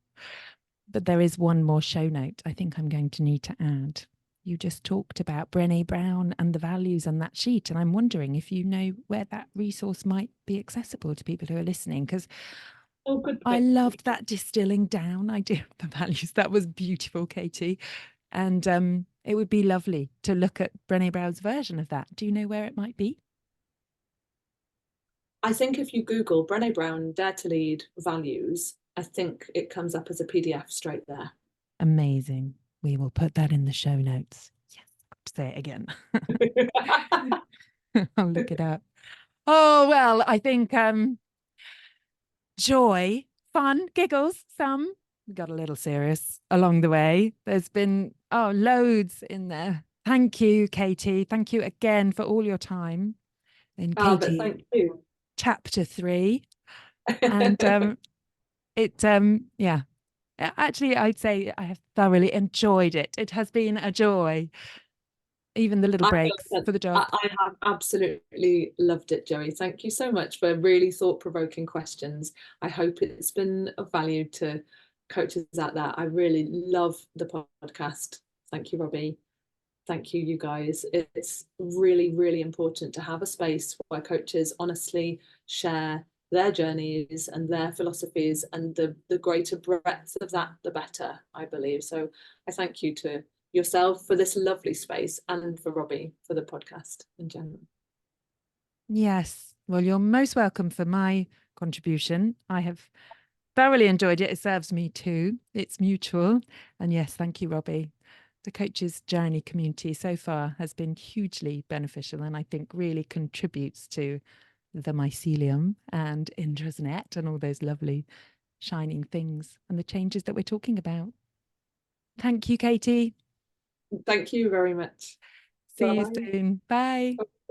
But there is one more show note I think I'm going to need to add. You just talked about Brené Brown and the values on that sheet, and I'm wondering if you know where that resource might be accessible to people who are listening, because I loved that distilling down idea of the values. That was beautiful, Katie. And it would be lovely to look at Brené Brown's version of that. Do you know where it might be? I think if you Google Brené Brown Dare to Lead values, I think it comes up as a PDF straight there. Amazing. We will put that in the show notes. Yes, say it again. I'll look it up. Oh, well, I think joy, fun, giggles, some. We got a little serious along the way. There's been, loads in there. Thank you, Katie. Thank you again for all your time. in But Katie thank you. chapter 3. And yeah, actually, I'd say I have thoroughly enjoyed it. It has been a joy, even the little breaks for the dog. I have absolutely loved it, Joey. Thank you so much for really thought-provoking questions. I hope it's been of value to coaches out there. I really love the podcast. Thank you, Robbie. Thank you, you guys. It's really, really important to have a space where coaches honestly share their journeys and their philosophies, and the greater breadth of that, the better, I believe. So I thank you to yourself for this lovely space, and for Robbie for the podcast in general. Yes, well, you're most welcome for my contribution. I have thoroughly enjoyed it. It serves me too. It's mutual. And yes, thank you, Robbie. The Coaches Journey community so far has been hugely beneficial, and I think really contributes to the mycelium and intranet and all those lovely shining things and the changes that we're talking about. Thank you, Katie. Thank you very much. See you Bye. soon. Bye.